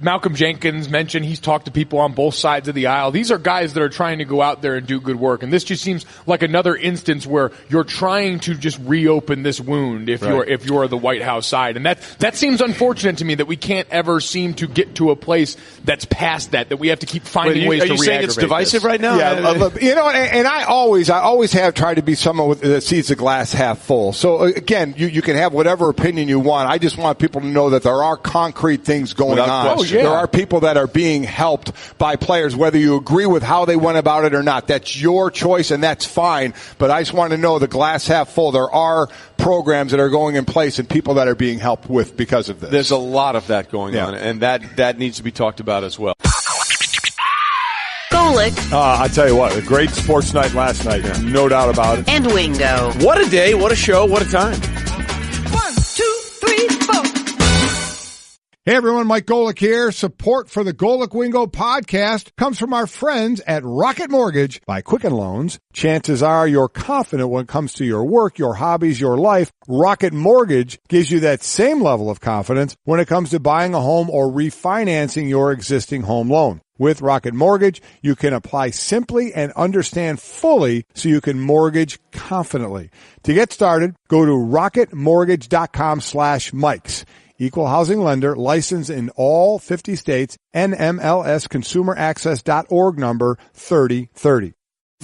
Speaker 5: Malcolm Jenkins mentioned he's talked to people on both sides of the aisle. These are guys that are trying to go out there and do good work. And this just seems like another instance where you're trying to just reopen this wound if you're the White House side. And that seems unfortunate to me that we can't ever seem to get to a place that's past that we have to keep finding ways to re-aggravate.
Speaker 3: Are you saying it's divisive right now?
Speaker 4: Yeah, and I always have tried to be someone that sees the glass half full. So again, you can have whatever opinion you want. I just want people to know that there are concrete things going on. There are people that are being helped by players, whether you agree with how they went about it or not. That's your choice, and that's fine. But I just want to know the glass half full. There are programs that are going in place and people that are being helped with because of this.
Speaker 3: There's a lot of that going on, and that needs to be talked about as well.
Speaker 2: Golic.
Speaker 4: I tell you what, a great sports night last night, no doubt about it.
Speaker 2: And Wingo.
Speaker 3: What a day, what a show, what a time.
Speaker 2: 1, 2, 3, 4.
Speaker 6: Hey everyone, Mike Golic here. Support for the Golic Wingo podcast comes from our friends at Rocket Mortgage by Quicken Loans. Chances are you're confident when it comes to your work, your hobbies, your life. Rocket Mortgage gives you that same level of confidence when it comes to buying a home or refinancing your existing home loan. With Rocket Mortgage, you can apply simply and understand fully so you can mortgage confidently. To get started, go to rocketmortgage.com/Mikes. Equal housing lender, licensed in all 50 states, NMLS consumeraccess.org number 3030.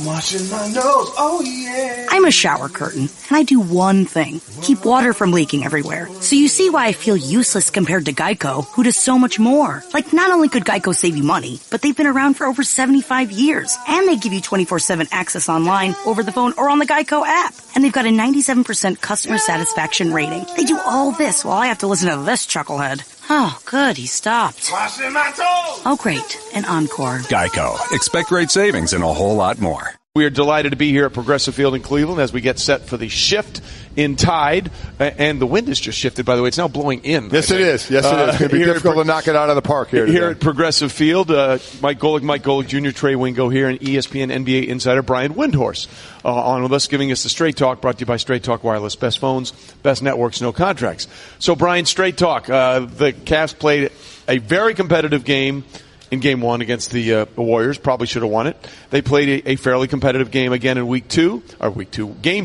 Speaker 7: Washing my nose, oh yeah.
Speaker 8: I'm a shower curtain, and I do one thing, keep water from leaking everywhere. So you see why I feel useless compared to Geico, who does so much more. Like, not only could Geico save you money, but they've been around for over 75 years. And they give you 24/7 access online, over the phone, or on the Geico app. And they've got a 97% customer satisfaction rating. They do all this while I have to listen to this chucklehead. Oh, good, he stopped.
Speaker 7: Washing my toes.
Speaker 8: Oh, great, an encore.
Speaker 9: Geico. Expect great savings and a whole lot more.
Speaker 3: We are delighted to be here at Progressive Field in Cleveland as we get set for the shift in tide. And the wind has just shifted, by the way. It's now blowing in.
Speaker 4: Yes, it is. Yes, it is. It's going to be difficult to knock it out of the park here today.
Speaker 3: Here at Progressive Field, Mike Golic Jr., Trey Wingo here, and ESPN NBA insider Brian Windhorst on with us, giving us the Straight Talk, brought to you by Straight Talk Wireless. Best phones, best networks, no contracts. So, Brian, Straight Talk. The Cavs played a very competitive game in Game 1 against the Warriors. Probably should have won it. They played a fairly competitive game again in Game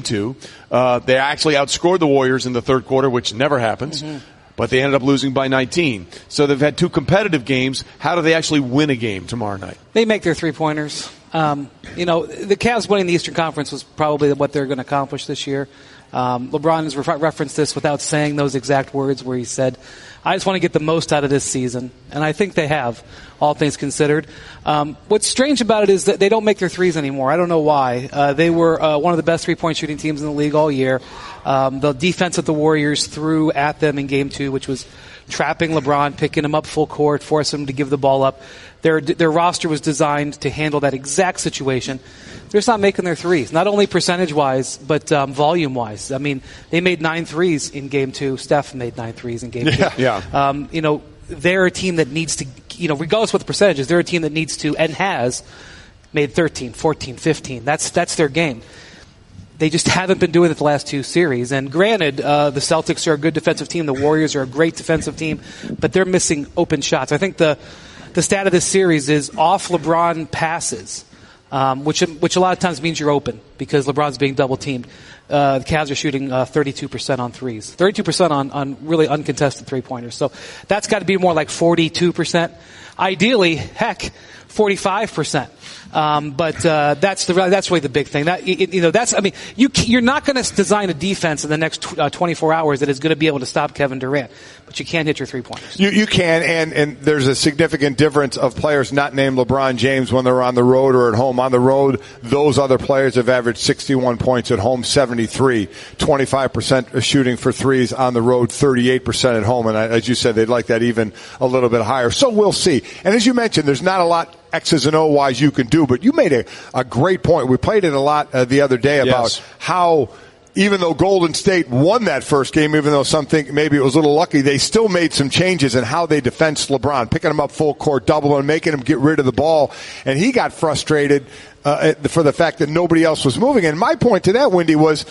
Speaker 3: 2. They actually outscored the Warriors in the third quarter, which never happens. Mm-hmm. But they ended up losing by 19. So they've had two competitive games. How do they actually win a game tomorrow night?
Speaker 10: They make their three-pointers. The Cavs winning the Eastern Conference was probably what they're going to accomplish this year. LeBron has referenced this without saying those exact words, where he said, I just want to get the most out of this season. And I think they have, all things considered. What's strange about it is that they don't make their threes anymore. I don't know why. They were one of the best three-point shooting teams in the league all year. The defense that the Warriors threw at them in Game 2, which was trapping LeBron, picking him up full court, forcing him to give the ball up. Their roster was designed to handle that exact situation. They're just not making their threes, not only percentage-wise, but volume-wise. I mean, they made 9 threes in Game 2. Steph made 9 threes in Game 2.
Speaker 4: Yeah.
Speaker 10: They're a team that needs to, regardless of what the percentage is, they're a team that needs to and has made 13, 14, 15. That's their game. They just haven't been doing it the last 2 series. And granted, the Celtics are a good defensive team. The Warriors are a great defensive team, but they're missing open shots. I think the stat of this series is off LeBron passes, which a lot of times means you're open because LeBron's being double teamed. The Cavs are shooting 32% on threes, 32% on really uncontested 3-pointers. So that's got to be more like 42%. Ideally, 45%. But that's really the big thing. You're not going to design a defense in the next 24 hours that is going to be able to stop Kevin Durant, but you can hit your 3-pointers.
Speaker 4: You can, and there's a significant difference of players not named LeBron James when they're on the road or at home. On the road, those other players have averaged 61 points at home, 73, 25% shooting for threes on the road, 38% at home, and as you said, they'd like that even a little bit higher. So we'll see. And as you mentioned, there's not a lot X's and O wise you can do, but you made a great point. We played it a lot the other day about how even though Golden State won that first game, even though some think maybe it was a little lucky, they still made some changes in how they defensed LeBron, picking him up full court, double and making him get rid of the ball. And he got frustrated for the fact that nobody else was moving. And my point to that, Wendy, was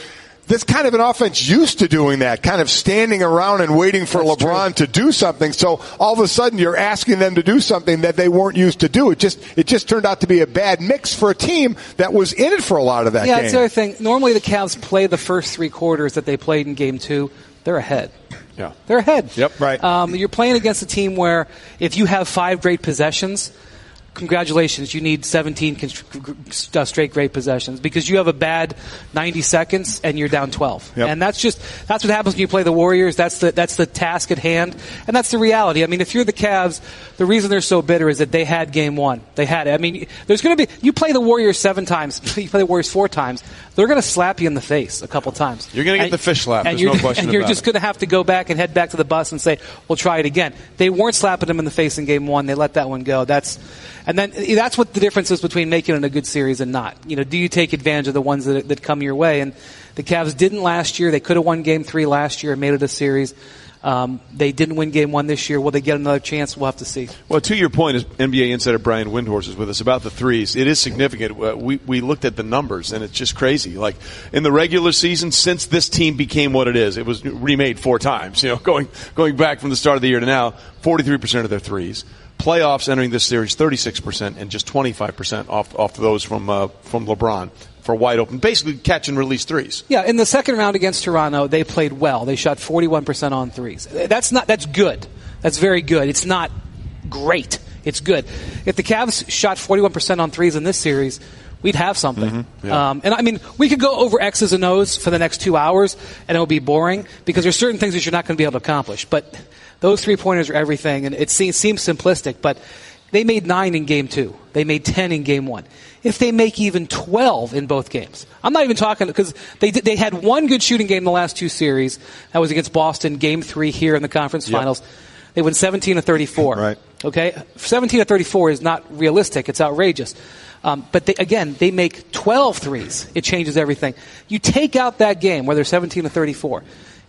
Speaker 4: this kind of an offense used to doing that, kind of standing around and waiting for LeBron to do something. So all of a sudden you're asking them to do something that they weren't used to do. It just turned out to be a bad mix for a team that was in it for a lot of that game.
Speaker 10: Yeah, that's the other thing. Normally the Cavs play the first 3 quarters that they played in Game 2. They're ahead.
Speaker 3: Yeah.
Speaker 10: They're ahead.
Speaker 3: Yep.
Speaker 10: Right. You're playing against a team where if you have 5 great possessions, congratulations, you need 17 straight great possessions because you have a bad 90 seconds and you're down 12. Yep. And that's what happens when you play the Warriors. That's the task at hand, and that's the reality. I mean, if you're the Cavs, the reason they're so bitter is that they had Game 1. They had it. I mean, there's going to be, you play the Warriors 7 times, you play the Warriors 4 times, they're going to slap you in the face a couple times.
Speaker 3: You're going to get the fish slap. There's no question about it.
Speaker 10: And you're just going to have to go back and head back to the bus and say, we'll try it again. They weren't slapping them in the face in Game 1. They let that one go. That's what the difference is between making it a good series and not. Do you take advantage of the ones that come your way? And the Cavs didn't last year. They could have won Game 3 last year and made it a series. They didn't win Game 1 this year. Will they get another chance? We'll have to see.
Speaker 3: Well, to your point, as NBA insider Brian Windhorst is with us about the threes, it is significant. We looked at the numbers, and it's just crazy. Like, in the regular season, since this team became what it is, it was remade 4 times, going back from the start of the year to now, 43% of their threes. Playoffs entering this series, 36%, and just 25% off those from LeBron for wide open, basically catch and release threes.
Speaker 10: Yeah, in the second round against Toronto, they played well. They shot 41% on threes. That's good. That's very good. It's not great. It's good. If the Cavs shot 41% on threes in this series, we'd have something.
Speaker 3: Mm-hmm. Yeah.
Speaker 10: And I mean, we could go over X's and O's for the next 2 hours, and it would be boring because there's certain things that you're not going to be able to accomplish. But those 3-pointers are everything, and it seems simplistic, but they made 9 in Game 2. They made 10 in Game 1. If they make even 12 in both games, I'm not even talking because they had one good shooting game in the last 2 series. That was against Boston, Game 3 here in the conference finals. They went 17-34.
Speaker 4: Right.
Speaker 10: Okay, 17-34 is not realistic. It's outrageous. But they make 12 threes. It changes everything. You take out that game where they're 17-34.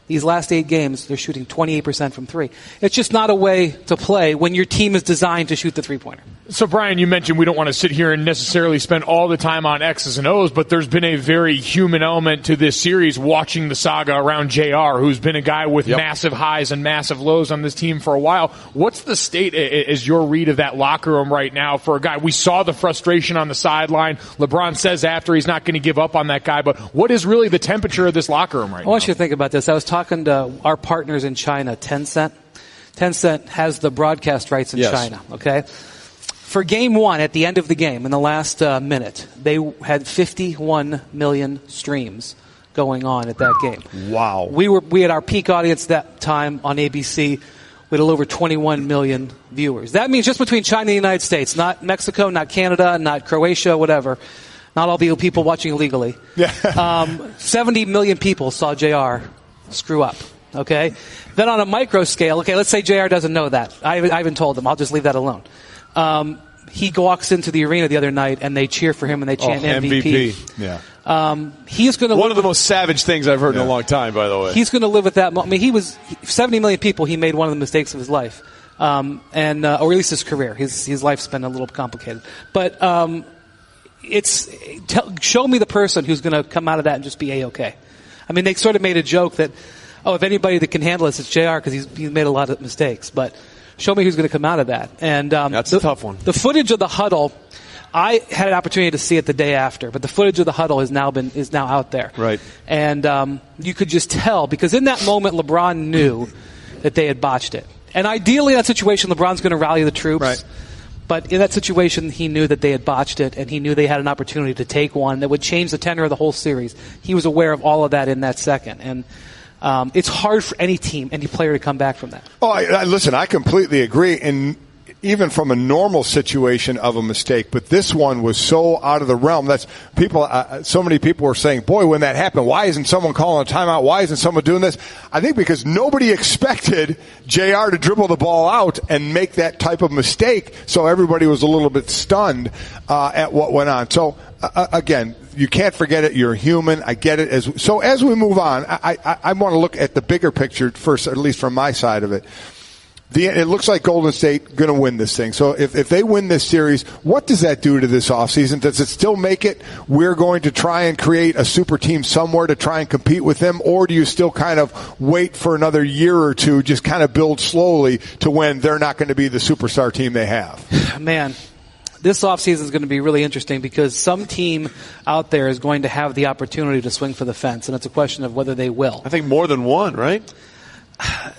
Speaker 10: These last 8 games, they're shooting 28% from 3. It's just not a way to play when your team is designed to shoot the 3-pointer.
Speaker 5: So, Brian, you mentioned we don't want to sit here and necessarily spend all the time on X's and O's, but there's been a very human element to this series watching the saga around JR, who's been a guy with massive highs and massive lows on this team for a while. What's the state, as your read of that locker room right now for a guy? We saw the frustration on the sideline. LeBron says after he's not going to give up on that guy, but what is really the temperature of this locker room right now?
Speaker 10: I want you to think about this. I was talking to our partners in China, Tencent. Tencent has the broadcast rights in China, okay? For Game 1, at the end of the game, in the last minute, they had 51 million streams going on at that game.
Speaker 4: Wow.
Speaker 10: We had our peak audience that time on ABC with over 21 million viewers. That means just between China and the United States, not Mexico, not Canada, not Croatia, whatever. Not all the people watching illegally. 70 million people saw JR screw up. Okay? Then on a micro scale, okay, let's say JR doesn't know that. I haven't told him. I'll just leave that alone. He walks into the arena the other night, and they cheer for him, and they chant MVP.
Speaker 3: Yeah.
Speaker 10: He's going to
Speaker 3: one of the most savage things I've heard in a long time, by the way.
Speaker 10: He's going to live with that. I mean, he was 70 million people. He made one of the mistakes of his life, or at least his career. His life's been a little complicated. But show me the person who's going to come out of that and just be A-okay. I mean, they sort of made a joke that, if anybody that can handle this, it's JR because he's made a lot of mistakes, but. Show me who's going to come out of that. And
Speaker 3: that's a tough one.
Speaker 10: The footage of the huddle, I had an opportunity to see it the day after, but the footage of the huddle is now out there.
Speaker 3: Right.
Speaker 10: And you could just tell, because in that moment, LeBron knew that they had botched it. And ideally, in that situation, LeBron's going to rally the troops.
Speaker 3: Right.
Speaker 10: But in that situation, he knew that they had botched it, and he knew they had an opportunity to take one that would change the tenor of the whole series. He was aware of all of that in that second. And it's hard for any team, any player to come back from that.
Speaker 4: Listen, I completely agree. And even from a normal situation of a mistake, but this one was so out of the realm. That's people. So many people were saying, boy, when that happened, why isn't someone calling a timeout? Why isn't someone doing this? I think because nobody expected JR to dribble the ball out and make that type of mistake. So everybody was a little bit stunned at what went on. So again, you can't forget it. You're human. I get it. So as we move on, I want to look at the bigger picture first, at least from my side of it. It looks like Golden State going to win this thing. So if they win this series, what does that do to this offseason? Does it still make it we're going to try and create a super team somewhere to try and compete with them? Or do you still kind of wait for another year or two, just kind of build slowly to when they're not going to be the superstar team they have?
Speaker 10: Man, this offseason is going to be really interesting because some team out there is going to have the opportunity to swing for the fence, and it's a question of whether they will.
Speaker 3: I think more than one, right?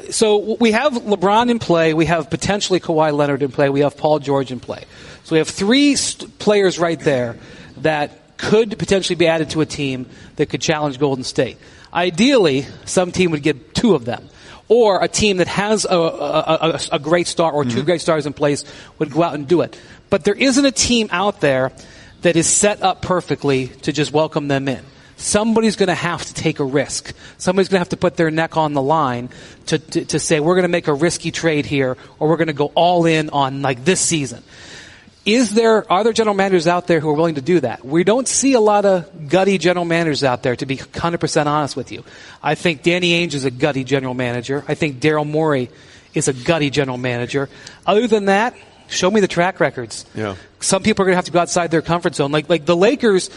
Speaker 10: So we have LeBron in play. We have potentially Kawhi Leonard in play. We have Paul George in play. So we have three players right there that could potentially be added to a team that could challenge Golden State. Ideally, some team would get two of them. Or a team that has a great star or two great stars in place would go out and do it. But there isn't a team out there that is set up perfectly to just welcome them in. Somebody's going to have to take a risk. Somebody's going to have to put their neck on the line to say, we're going to make a risky trade here, or we're going to go all in on like this season. Are there general managers out there who are willing to do that? We don't see a lot of gutty general managers out there, to be 100% honest with you. I think Danny Ainge is a gutty general manager. I think Daryl Morey is a gutty general manager. Other than that, show me the track records.
Speaker 3: Yeah.
Speaker 10: Some people are going to have to go outside their comfort zone. Like the Lakers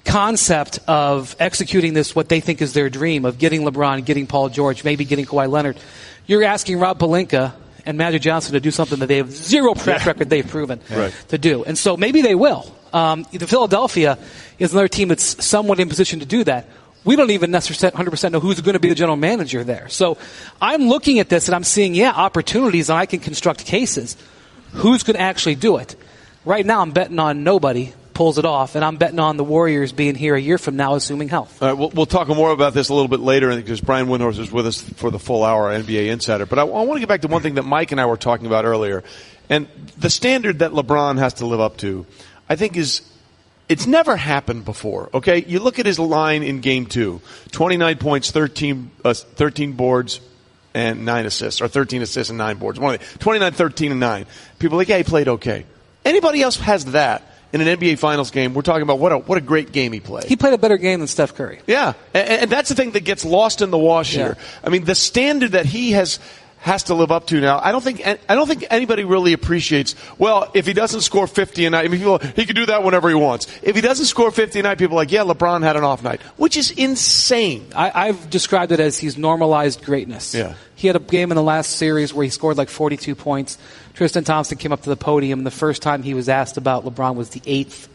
Speaker 10: concept of executing this, what they think is their dream of getting LeBron, getting Paul George, maybe getting Kawhi Leonard. You're asking Rob Pelinka and Magic Johnson to do something that they have zero track record they've proven to do. And so maybe they will. The Philadelphia is another team that's somewhat in position to do that. We don't even necessarily 100% know who's going to be the general manager there. So I'm looking at this and I'm seeing, opportunities, and I can construct cases. Who's going to actually do it? Right now I'm betting on nobody pulls it off, and I'm betting on the Warriors being here a year from now, assuming health.
Speaker 3: All right, we'll talk more about this a little bit later because Brian Windhorst is with us for the full hour, NBA Insider. But I want to get back to one thing that Mike and I were talking about earlier. And the standard that LeBron has to live up to, I think it's never happened before, okay? You look at his line in Game 2, 29 points, 13 boards, and 9 assists, or 13 assists and 9 boards. 29, 13, and 9. People are like, he played okay. Anybody else has that in an NBA Finals game? We're talking about what a great game he played.
Speaker 10: He played a better game than Steph Curry.
Speaker 3: Yeah, and that's the thing that gets lost in the wash here. I mean, the standard that he has to live up to now. I don't think anybody really appreciates. Well, if he doesn't score 50 a night, I mean, he can do that whenever he wants. If he doesn't score 50 a night, people are like, LeBron had an off night, which is insane.
Speaker 10: I've described it as he's normalized greatness.
Speaker 3: Yeah.
Speaker 10: He had a game in the last series where he scored like 42 points. Tristan Thompson came up to the podium, and the first time he was asked about LeBron was the 8th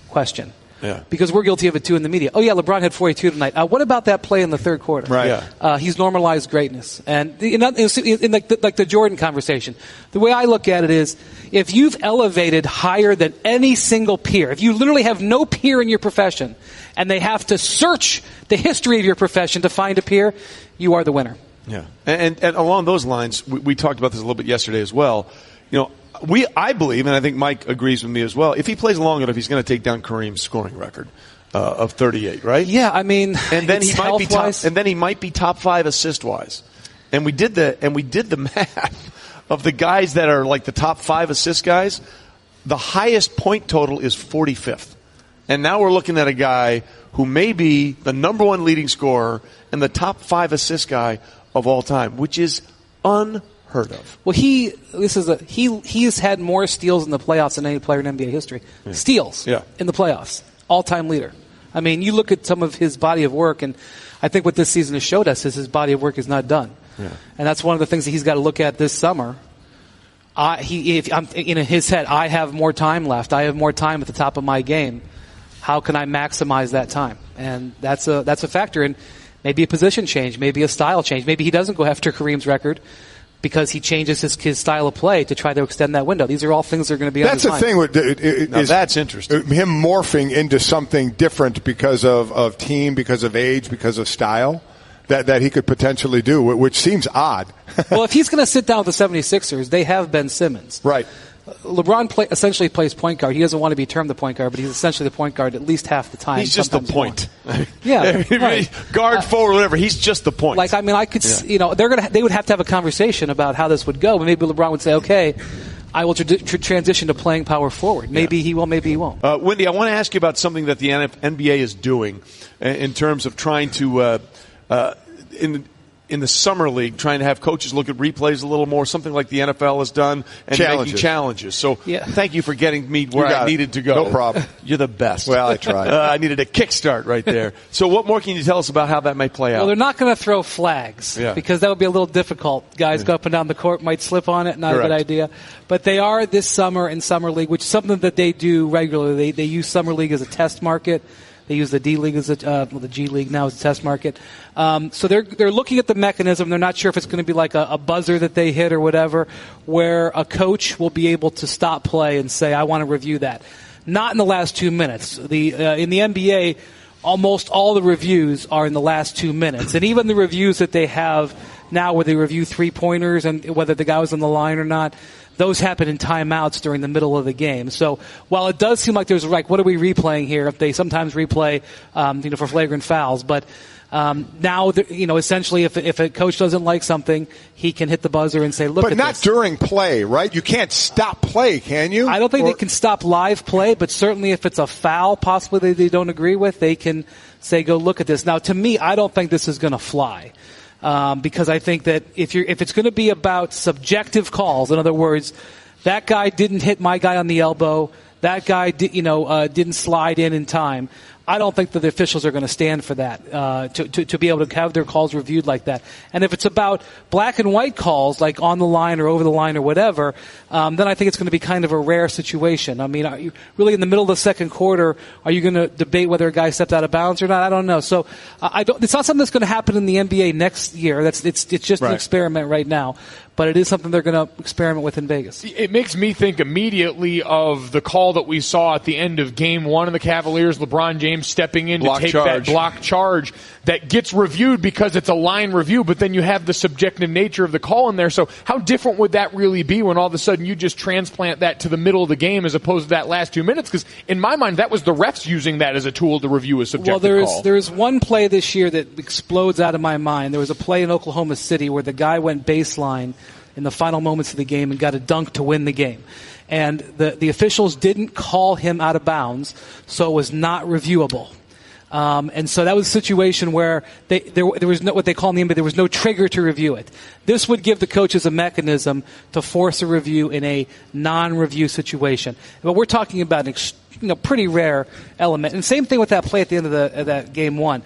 Speaker 10: question.
Speaker 3: Yeah.
Speaker 10: Because we're guilty of it too in the media. Oh, yeah, LeBron had 42 tonight. What about that play in the third quarter?
Speaker 3: Right.
Speaker 10: Yeah. He's normalized greatness. And in like the Jordan conversation, the way I look at it is, if you've elevated higher than any single peer, if you literally have no peer in your profession, and they have to search the history of your profession to find a peer, you are the winner.
Speaker 3: Yeah. And along those lines, we talked about this a little bit yesterday as well. I believe, and I think Mike agrees with me as well, if he plays long enough, he's going to take down Kareem's scoring record. of 38, right?
Speaker 10: Yeah, I mean,
Speaker 3: and then he might be top 5 assist-wise. And we did the math of the guys that are like the top 5 assist guys. The highest point total is 45th. And now we're looking at a guy who may be the number 1 leading scorer and the top 5 assist guy of all time, which is unheard of.
Speaker 10: Well, he has had more steals in the playoffs than any player in NBA history. Yeah. Steals in the playoffs. All-time leader. I mean, you look at some of his body of work, and I think what this season has showed us is his body of work is not done. Yeah. And that's one of the things that he's got to look at this summer. If I'm in his head, I have more time left. I have more time at the top of my game. How can I maximize that time? And that's a factor. And maybe a position change, maybe a style change. Maybe he doesn't go after Kareem's record because he changes his style of play to try to extend that window. These are all things that are going to be on his mind.
Speaker 4: That's the thing.
Speaker 3: That's interesting.
Speaker 4: Him morphing into something different because of team, because of age, because of style that he could potentially do, which seems odd.
Speaker 10: Well, if he's going to sit down with the 76ers, they have Ben Simmons.
Speaker 4: Right.
Speaker 10: LeBron essentially plays point guard. He doesn't want to be termed the point guard, but he's essentially the point guard at least half the time.
Speaker 3: He's just the point.
Speaker 10: Yeah, right.
Speaker 3: Guard, forward, whatever. He's just the point.
Speaker 10: Like, I mean, I could, they would have to have a conversation about how this would go. But maybe LeBron would say, "Okay, I will transition to playing power forward." Maybe he will, maybe he won't.
Speaker 3: Wendy, I want to ask you about something that the NBA is doing in terms of trying to in the summer league, trying to have coaches look at replays a little more, something like the NFL has done, and making challenges. So thank you for getting me where I needed to go.
Speaker 4: No problem.
Speaker 3: You're the best.
Speaker 4: Well, I tried.
Speaker 3: I needed a kickstart right there. So what more can you tell us about how that may play out?
Speaker 10: Well, they're not going to throw flags because that would be a little difficult. Guys go up and down the court, might slip on it, not a good idea. But they are this summer in Summer League, which is something that they do regularly. They use Summer League as a test market. They use the D League as the G League now as a test market. So they're looking at the mechanism. They're not sure if it's going to be like a buzzer that they hit or whatever, where a coach will be able to stop play and say, "I want to review that." Not in the last 2 minutes. In the NBA, almost all the reviews are in the last 2 minutes, and even the reviews that they have now, where they review 3-pointers and whether the guy was on the line or not. Those happen in timeouts during the middle of the game. So while it does seem like there's what are we replaying here? If they sometimes replay, for flagrant fouls, but now, essentially, if a coach doesn't like something, he can hit the buzzer and say, "Look at this."
Speaker 4: But not during play, right? You can't stop play, can you?
Speaker 10: I don't think they can stop live play, but certainly if it's a foul, possibly they don't agree with, they can say, "Go look at this." Now, to me, I don't think this is going to fly. Because I think that if it's going to be about subjective calls, in other words, that guy didn't hit my guy on the elbow, that guy didn't slide in time. I don't think that the officials are going to stand for that, to be able to have their calls reviewed like that. And if it's about black and white calls, like on the line or over the line or whatever, then I think it's going to be kind of a rare situation. I mean, are you really in the middle of the second quarter, are you going to debate whether a guy stepped out of bounds or not? I don't know. So it's not something that's going to happen in the NBA next year. It's just an experiment right now. But it is something they're going to experiment with in Vegas.
Speaker 5: It makes me think immediately of the call that we saw at the end of Game 1 of the Cavaliers, LeBron James stepping in to take that block charge that gets reviewed because it's a line review, but then you have the subjective nature of the call in there. So how different would that really be when all of a sudden you just transplant that to the middle of the game as opposed to that last 2 minutes? Because in my mind, that was the refs using that as a tool to review a subjective call.
Speaker 10: There is one play this year that explodes out of my mind. There was a play in Oklahoma City where the guy went baseline in the final moments of the game and got a dunk to win the game. And the officials didn't call him out of bounds, so it was not reviewable. And so that was a situation where there was no, what they call in the NBA, there was no trigger to review it. This would give the coaches a mechanism to force a review in a non-review situation. But we're talking about an pretty rare element. And same thing with that play at the end of that Game 1.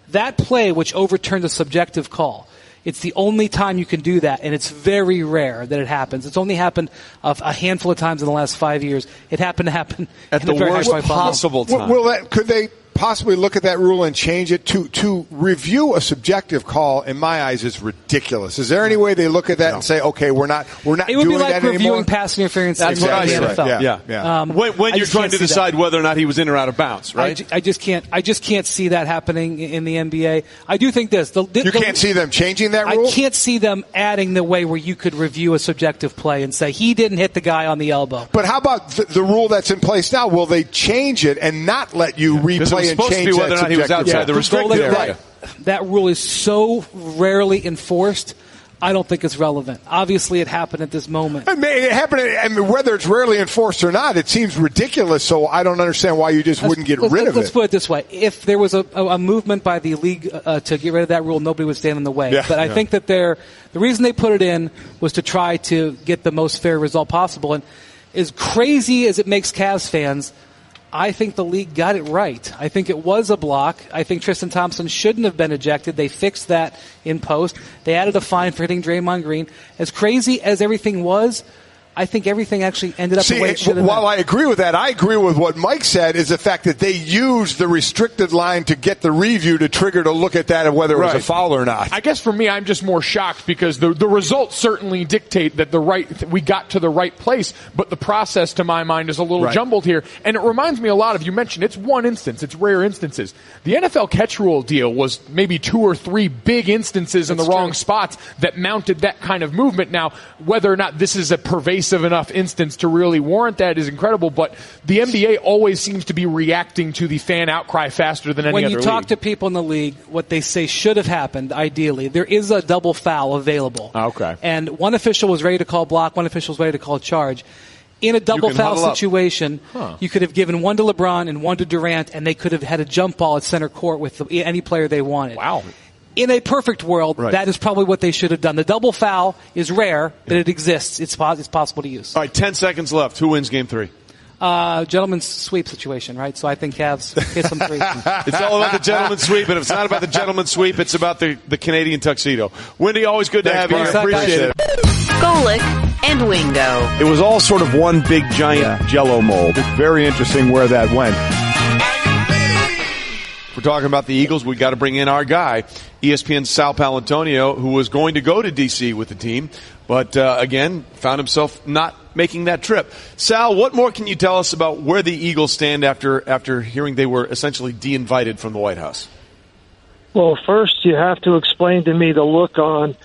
Speaker 10: That play, which overturned a subjective call, it's the only time you can do that, and it's very rare that it happens. It's only happened a handful of times in the last 5 years. It happened to happen
Speaker 3: at the worst possible time.
Speaker 4: Could they possibly look at that rule and change it to review a subjective call? In my eyes, is ridiculous. Is there any way they look at that and say, okay, we're not doing that anymore?
Speaker 10: It would be like reviewing pass interference.
Speaker 3: That's what I said.
Speaker 10: NFL.
Speaker 3: Yeah. When you're trying to decide whether or not he was in or out of bounds, right?
Speaker 10: I just can't see that happening in the NBA. I do think this.
Speaker 4: You can't see them changing that rule?
Speaker 10: I can't see them adding the way where you could review a subjective play and say he didn't hit the guy on the elbow.
Speaker 4: But how about the rule that's in place now? Will they change it and not let you replay
Speaker 3: was supposed to be whether or not he was outside the restricted area.
Speaker 10: That rule is so rarely enforced. I don't think it's relevant. Obviously, it happened at this moment.
Speaker 6: It happened, and whether it's rarely enforced or not, it seems ridiculous, so I don't understand why you just wouldn't get rid of it.
Speaker 10: Let's put it this way. If there was a movement by the league to get rid of that rule, nobody would stand in the way.
Speaker 6: Yeah,
Speaker 10: but I think that the reason they put it in was to try to get the most fair result possible. And as crazy as it makes Cavs fans, I think the league got it right. I think it was a block. I think Tristan Thompson shouldn't have been ejected. They fixed that in post. They added a fine for hitting Draymond Green. As crazy as everything was, I think everything actually ended up the way it should have
Speaker 6: While I agree with that, I agree with what Mike said, is the fact that they used the restricted line to get the review to trigger to look at that and whether it was a foul or not.
Speaker 5: I guess for me, I'm just more shocked because the results certainly dictate that we got to the right place, but the process, to my mind, is a little jumbled here. And it reminds me a lot of, you mentioned, it's one instance, it's rare instances. The NFL catch rule deal was maybe 2 or 3 big instances in the wrong spots that mounted that kind of movement. Now, whether or not this is a pervasive enough instance to really warrant that is incredible, but the NBA always seems to be reacting to the fan outcry faster than any other league.
Speaker 10: When you talk to people in the league, what they say should have happened, ideally, there is a double foul available.
Speaker 5: Okay.
Speaker 10: And one official was ready to call block, one official was ready to call charge. In a double foul situation, you could have given one to LeBron and one to Durant, and they could have had a jump ball at center court with any player they wanted.
Speaker 5: Wow.
Speaker 10: In a perfect world, that is probably what they should have done. The double foul is rare, but it exists. It's possible to use.
Speaker 3: All right, 10 seconds left. Who wins Game 3?
Speaker 10: Gentleman's sweep situation, right? So I think Cavs hit some threes.
Speaker 3: It's all about the gentleman's sweep, and if it's not about the gentleman's sweep, it's about the Canadian tuxedo. Wendy, always good to have you. Appreciate it.
Speaker 2: Golic and Wingo.
Speaker 4: It was all sort of one big, giant Jell-O mold.
Speaker 6: It's very interesting where that went.
Speaker 3: We're talking about the Eagles. We got to bring in our guy, ESPN's Sal Paolantonio, who was going to go to D.C. with the team, but again, found himself not making that trip. Sal, what more can you tell us about where the Eagles stand after hearing they were essentially de-invited from the White House?
Speaker 11: Well, first you have to explain to me the look on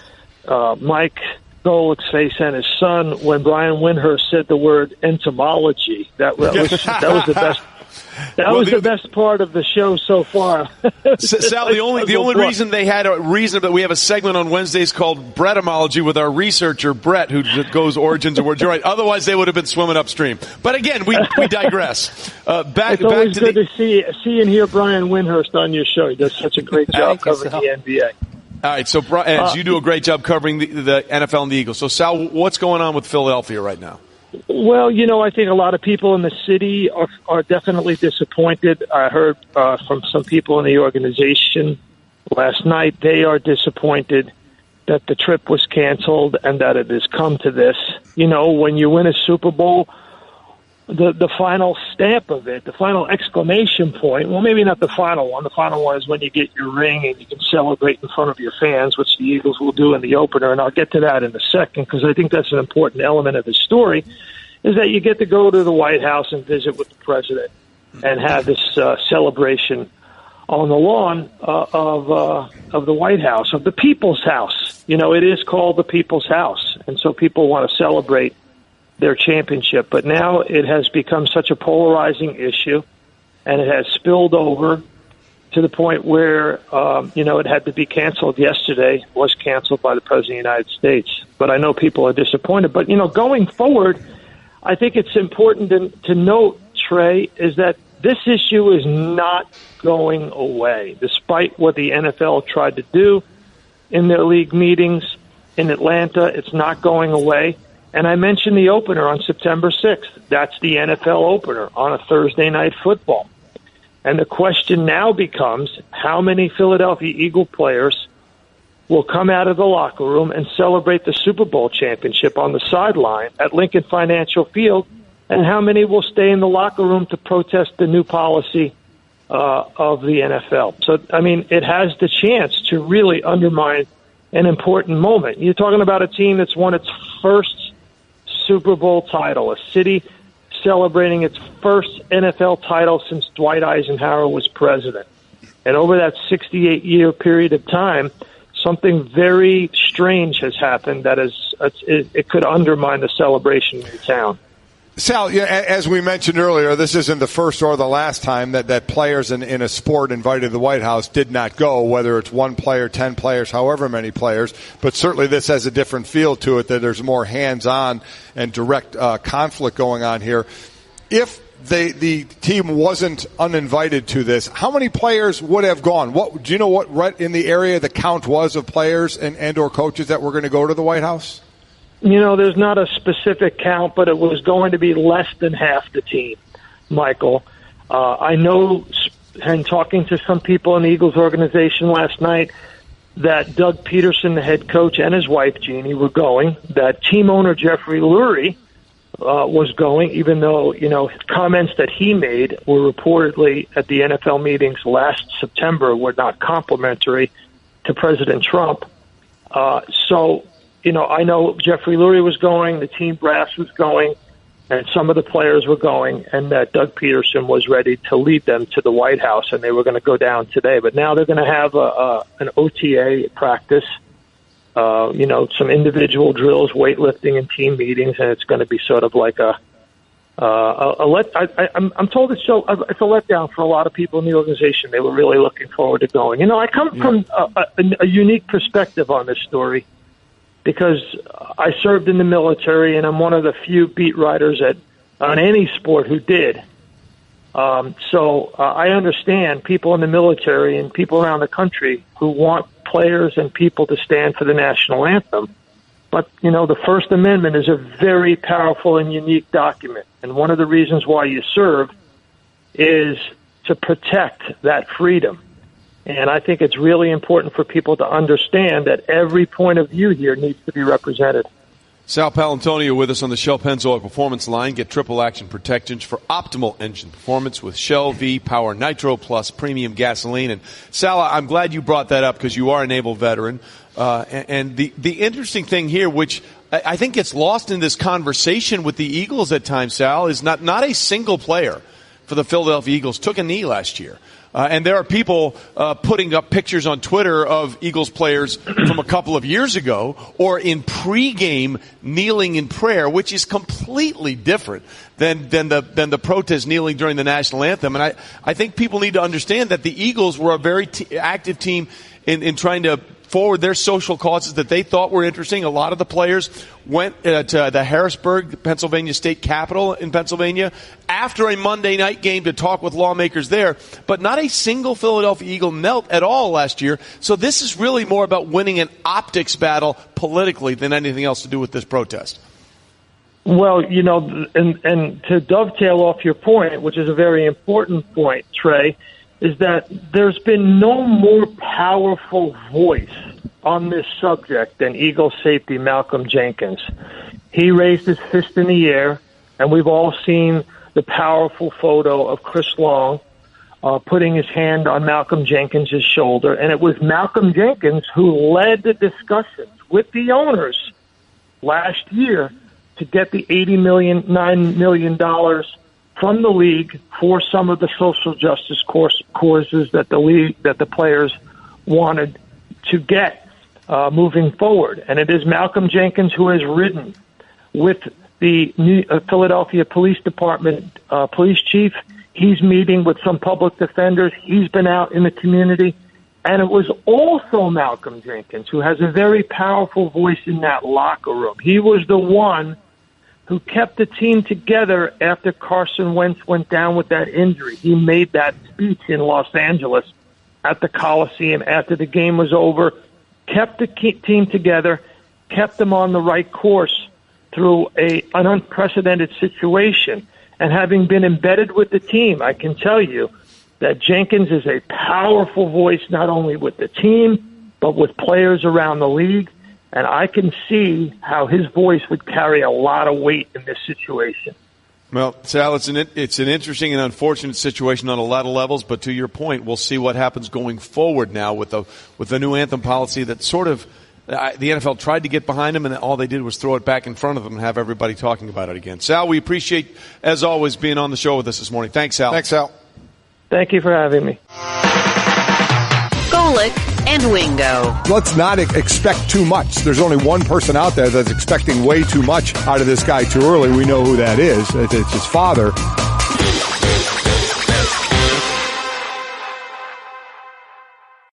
Speaker 11: Mike Golic's face and his son when Brian Windhorst said the word entomology. That was the best. That was the best part of the show so far.
Speaker 3: Sal, the only reason they had a reason that we have a segment on Wednesdays called Brettomology with our researcher Brett, who goes origins of words. You're right. Otherwise, they would have been swimming upstream. But again, we digress.
Speaker 11: It's always good to see and hear Brian Windhorst on your show. He does such a great job covering the NBA.
Speaker 3: All right, so as you do a great job covering the NFL and the Eagles. So Sal, what's going on with Philadelphia right now?
Speaker 11: Well, I think a lot of people in the city are definitely disappointed. I heard from some people in the organization last night. They are disappointed that the trip was canceled and that it has come to this. When you win a Super Bowl, the final stamp of it, the final exclamation point, well, maybe not the final one. The final one is when you get your ring and you can celebrate in front of your fans, which the Eagles will do in the opener, and I'll get to that in a second because I think that's an important element of the story, is that you get to go to the White House and visit with the president and have this celebration on the lawn of the White House, of the People's House. It is called the People's House, and so people want to celebrate their championship. But now it has become such a polarizing issue, and it has spilled over to the point where, it had to be canceled yesterday. It was canceled by the President of the United States. But I know people are disappointed. But, going forward, I think it's important to note, Trey, is that this issue is not going away, despite what the NFL tried to do in their league meetings in Atlanta. It's not going away. And I mentioned the opener on September 6th. That's the NFL opener on a Thursday night football. And the question now becomes how many Philadelphia Eagle players will come out of the locker room and celebrate the Super Bowl championship on the sideline at Lincoln Financial Field, and how many will stay in the locker room to protest the new policy of the NFL. So, it has the chance to really undermine an important moment. You're talking about a team that's won its first Super Bowl title, a city celebrating its first NFL title since Dwight Eisenhower was president. And over that 68-year period of time, something very strange has happened that it could undermine the celebration in the town.
Speaker 4: Sal, yeah, as we mentioned earlier, this isn't the first or the last time that players in a sport invited to the White House did not go, whether it's one player, 10 players, however many players. But certainly this has a different feel to it, that there's more hands-on and direct conflict going on here. If the team wasn't uninvited to this, how many players would have gone? Do you know what right in the area the count was of players and or coaches that were going to go to the White House?
Speaker 11: There's not a specific count, but it was going to be less than half the team, Michael. I know, and talking to some people in the Eagles organization last night, that Doug Peterson, the head coach, and his wife, Jeannie, were going. That team owner, Jeffrey Lurie, was going, even though, comments that he made were reportedly at the NFL meetings last September were not complimentary to President Trump. I know Jeffrey Lurie was going, the team brass was going, and some of the players were going, and that Doug Peterson was ready to lead them to the White House, and they were going to go down today. But now they're going to have an OTA practice, some individual drills, weightlifting, and team meetings, and it's going to be sort of like I'm told it's a letdown for a lot of people in the organization. They were really looking forward to going. I come from a unique perspective on this story, because I served in the military, and I'm one of the few beat writers on any sport who did. So I understand people in the military and people around the country who want players and people to stand for the national anthem. But, the First Amendment is a very powerful and unique document. And one of the reasons why you serve is to protect that freedom. And I think it's really important for people to understand that every point of view here needs to be represented.
Speaker 3: Sal Palantonio with us on the Shell Pennzoil Performance line. Get triple action protections for optimal engine performance with Shell V-Power Nitro Plus Premium Gasoline. And Sal, I'm glad you brought that up because you are a naval veteran. And the interesting thing here, which I think gets lost in this conversation with the Eagles at times, Sal, is not a single player for the Philadelphia Eagles took a knee last year. And there are people putting up pictures on Twitter of Eagles players from a couple of years ago or in pregame kneeling in prayer, which is completely different than the protest kneeling during the national anthem. And I think people need to understand that the Eagles were a very active team in trying to forward their social causes that they thought were interesting. A lot of the players went to the Harrisburg, Pennsylvania State Capitol in Pennsylvania after a Monday night game to talk with lawmakers there. But not a single Philadelphia Eagle knelt at all last year. So this is really more about winning an optics battle politically than anything else to do with this protest.
Speaker 11: Well, and to dovetail off your point, which is a very important point, Trey, is that there's been no more powerful voice on this subject than Eagles safety Malcolm Jenkins. He raised his fist in the air, and we've all seen the powerful photo of Chris Long putting his hand on Malcolm Jenkins' shoulder, and it was Malcolm Jenkins who led the discussions with the owners last year to get the $9 million from the league for some of the social justice causes that the players wanted to get moving forward. And it is Malcolm Jenkins who has ridden with the Philadelphia Police Department police chief. He's meeting with some public defenders. He's been out in the community. And it was also Malcolm Jenkins who has a very powerful voice in that locker room. He was the one who kept the team together after Carson Wentz went down with that injury. He made that speech in Los Angeles at the Coliseum after the game was over, kept the team together, kept them on the right course through an unprecedented situation. And having been embedded with the team, I can tell you that Jenkins is a powerful voice not only with the team, but with players around the league. And I can see how his voice would carry a lot of weight in this situation.
Speaker 3: Well, Sal, it's an interesting and unfortunate situation on a lot of levels. But to your point, we'll see what happens going forward now with the new anthem policy that sort of the NFL tried to get behind them, and all they did was throw it back in front of them and have everybody talking about it again. Sal, we appreciate, as always, being on the show with us this morning. Thanks, Sal.
Speaker 4: Thanks, Sal.
Speaker 11: Thank you for having me.
Speaker 2: Golic and Wingo.
Speaker 6: Let's not expect too much. There's only one person out there that's expecting way too much out of this guy too early. We know who that is. It's his father.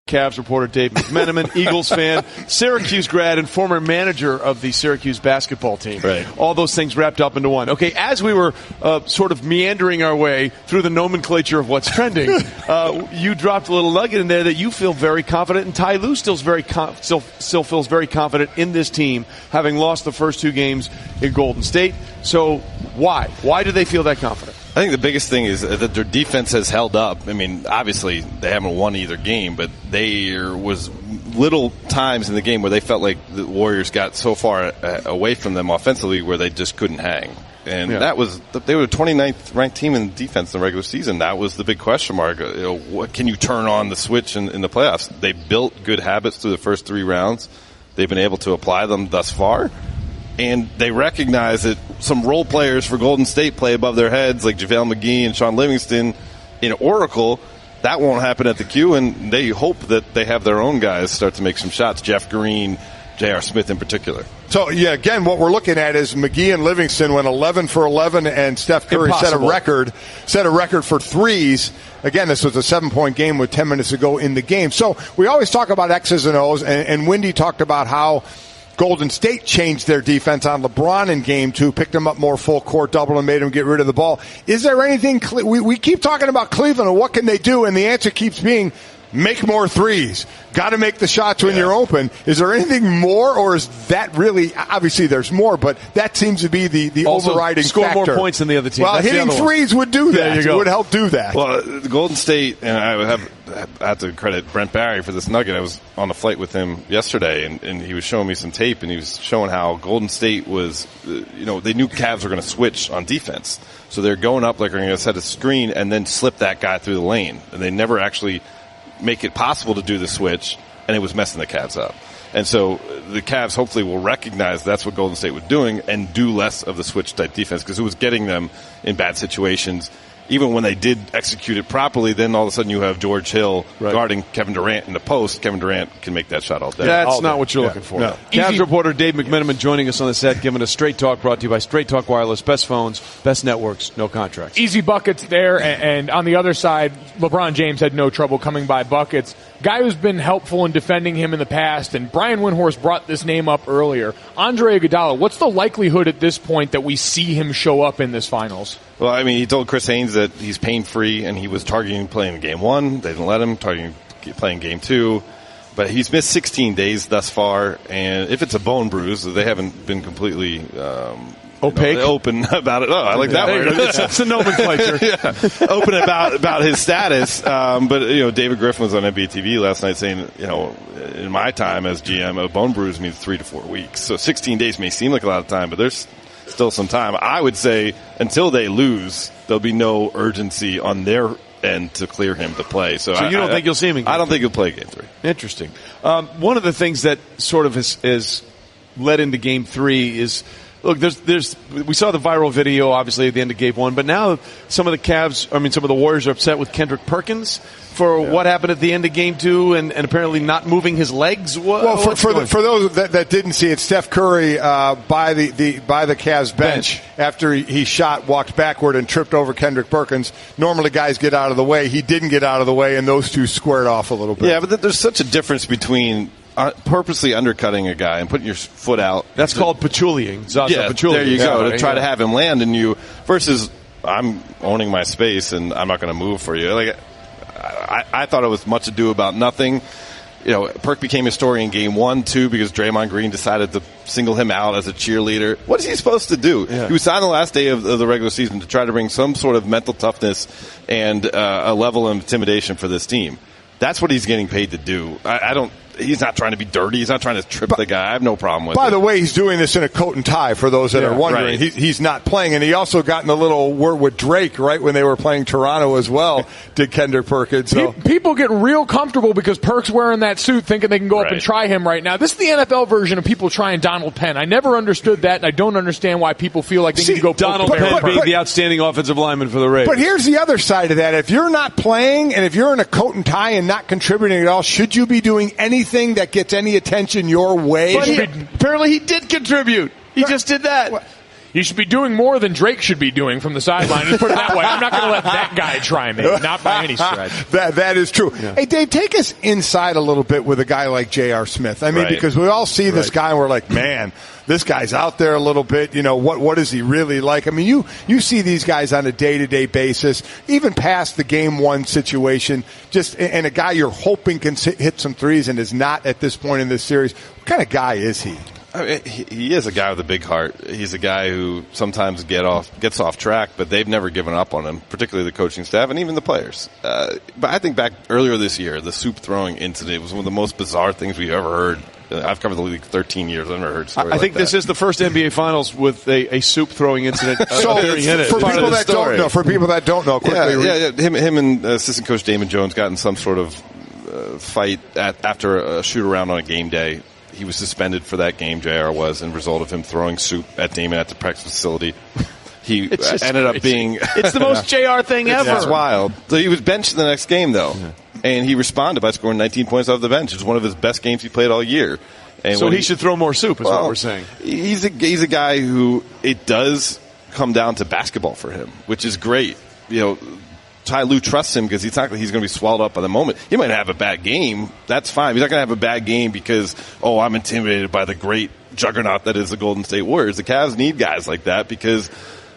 Speaker 3: Cavs reporter Dave McMenamin, Eagles fan, Syracuse grad, and former manager of the Syracuse basketball team.
Speaker 12: Right.
Speaker 3: All those things wrapped up into one. Okay, as we were sort of meandering our way through the nomenclature of what's trending, you dropped a little nugget in there that you feel very confident, and Ty Lue still feels very confident in this team, having lost the first 2 games in Golden State. So why? Why do they feel that confident?
Speaker 12: I think the biggest thing is that their defense has held up. I mean, obviously they haven't won either game, but there was little times in the game where they felt like the Warriors got so far away from them offensively where they just couldn't hang. And they were the 29th ranked team in defense in the regular season. That was the big question mark. What can you turn on the switch in the playoffs? They built good habits through the first 3 rounds. They've been able to apply them thus far. And they recognize that some role players for Golden State play above their heads, like JaVale McGee and Sean Livingston in Oracle. That won't happen at the Q, and they hope that they have their own guys start to make some shots. Jeff Green, J.R. Smith in particular.
Speaker 4: So, yeah, again, what we're looking at is McGee and Livingston went 11 for 11, and Steph Curry set a record for threes. Again, this was a 7-point game with 10 minutes to go in the game. So we always talk about X's and O's, and Windy talked about how Golden State changed their defense on LeBron in Game 2, picked him up more full court double and made him get rid of the ball. Is there anything we keep talking about Cleveland and what can they do? And the answer keeps being make more threes. Got to make the shots when you're open. Is there anything more, or is that really, obviously there's more, but that seems to be the
Speaker 3: also
Speaker 4: overriding
Speaker 3: score
Speaker 4: factor.
Speaker 3: More points than the other team.
Speaker 4: Well,
Speaker 3: that's
Speaker 4: hitting threes would do that.
Speaker 3: There you go.
Speaker 4: It would help do that.
Speaker 12: Well, Golden State, and I have to credit Brent Barry for this nugget. I was on a flight with him yesterday, and he was showing me some tape, and he was showing how Golden State was, they knew Cavs were going to switch on defense. So they're going up like they're going to set a screen and then slip that guy through the lane. And they never actually make it possible to do the switch, and it was messing the Cavs up. And so the Cavs hopefully will recognize that's what Golden State was doing and do less of the switch-type defense because it was getting them in bad situations. Even when they did execute it properly, then all of a sudden you have George Hill guarding Kevin Durant in the post. Kevin Durant can make that shot all day.
Speaker 3: That's not what you're looking for.
Speaker 12: No.
Speaker 3: Cavs reporter Dave McMenamin joining us on the set, giving us Straight Talk, brought to you by Straight Talk Wireless. Best phones, best networks, no contracts.
Speaker 5: Easy buckets there, and on the other side, LeBron James had no trouble coming by buckets. Guy who's been helpful in defending him in the past, and Brian Windhorst brought this name up earlier. Andre Iguodala, what's the likelihood at this point that we see him show up in this finals?
Speaker 12: Well, I mean, he told Chris Haynes that he's pain-free, and he was targeting playing Game 1. They didn't let him, targeting playing Game 2. But he's missed 16 days thus far, and if it's a bone bruise, they haven't been completely
Speaker 3: opaque,
Speaker 12: open about it. Oh, I like that word.
Speaker 3: That's the nomenclature.
Speaker 12: Open about his status. But David Griffin was on NBA TV last night saying, in my time as GM, a bone bruise means 3 to 4 weeks. So 16 days may seem like a lot of time, but there's still some time. I would say until they lose, there'll be no urgency on their end to clear him to play. So
Speaker 3: you don't think you'll see him in Game 3?
Speaker 12: I don't think he'll play Game 3.
Speaker 3: Interesting. One of the things that sort of has led into Game 3 is, look, we saw the viral video, obviously, at the end of Game 1, but now some of the Warriors are upset with Kendrick Perkins for what happened at the end of Game 2 and apparently not moving his legs.
Speaker 4: For those that didn't see it, Steph Curry by the Cavs bench after he shot, walked backward and tripped over Kendrick Perkins. Normally guys get out of the way. He didn't get out of the way, and those two squared off a little bit.
Speaker 12: Yeah, but there's such a difference between purposely undercutting a guy and putting your foot out.
Speaker 3: That's called patchoulieing. Patchoulieing.
Speaker 12: There you go, to try to have him land in you versus I'm owning my space and I'm not going to move for you. Like I thought it was much ado about nothing. Perk became a story in Game 1, too, because Draymond Green decided to single him out as a cheerleader. What is he supposed to do? Yeah. He was signed the last day of the regular season to try to bring some sort of mental toughness and a level of intimidation for this team. That's what he's getting paid to do. he's not trying to be dirty. He's not trying to trip the guy. I have no problem with it.
Speaker 4: By the way, he's doing this in a coat and tie for those that are wondering.
Speaker 12: Right.
Speaker 4: He's not playing. And he also got in a little word with Drake right when they were playing Toronto as well, did Kendrick Perkins. So.
Speaker 5: People get real comfortable because Perk's wearing that suit thinking they can go up and try him right now. This is the NFL version of people trying Donald Penn. I never understood that, and I don't understand why people feel like they need to go
Speaker 3: Donald Penn being the outstanding offensive lineman for the Raiders.
Speaker 4: But here's the other side of that. If you're not playing and if you're in a coat and tie and not contributing at all, should you be doing anything that gets any attention your way?
Speaker 3: But apparently he did contribute. He just did that.
Speaker 5: You should be doing more than Drake should be doing from the sideline. Just put it that way. I'm not going to let that guy try me. Not by any stretch.
Speaker 4: That is true. Yeah. Hey, Dave, take us inside a little bit with a guy like J.R. Smith. I mean, because we all see this guy and we're like, man, this guy's out there a little bit. You know, what is he really like? I mean, you see these guys on a day-to-day basis, even past the game one situation, and a guy you're hoping can hit some threes and is not at this point in this series. What kind of guy is he?
Speaker 12: I mean, he is a guy with a big heart. He's a guy who sometimes gets off track, but they've never given up on him, particularly the coaching staff and even the players. But I think back earlier this year, the soup throwing incident was one of the most bizarre things we've ever heard. I've covered the league 13 years. I've never heard stories like that.
Speaker 3: I think this is the first NBA Finals with a soup throwing incident.
Speaker 4: So for people that don't know, quickly.
Speaker 12: Him and assistant coach Damon Jones got in some sort of fight after a shoot around on a game day. He was suspended for that game, JR was, and result of him throwing soup at Damon at the practice facility. He ended up being...
Speaker 3: It's the most JR thing ever.
Speaker 12: It's wild. So he was benched the next game, though, and he responded by scoring 19 points off the bench. It was one of his best games he played all year. And
Speaker 3: so he should throw more soup, is what we're saying.
Speaker 12: He's a guy who it does come down to basketball for him, which is great. You know, Ty Lue trusts him because he's not going to be swallowed up by the moment. He might have a bad game. That's fine. He's not going to have a bad game because, I'm intimidated by the great juggernaut that is the Golden State Warriors. The Cavs need guys like that because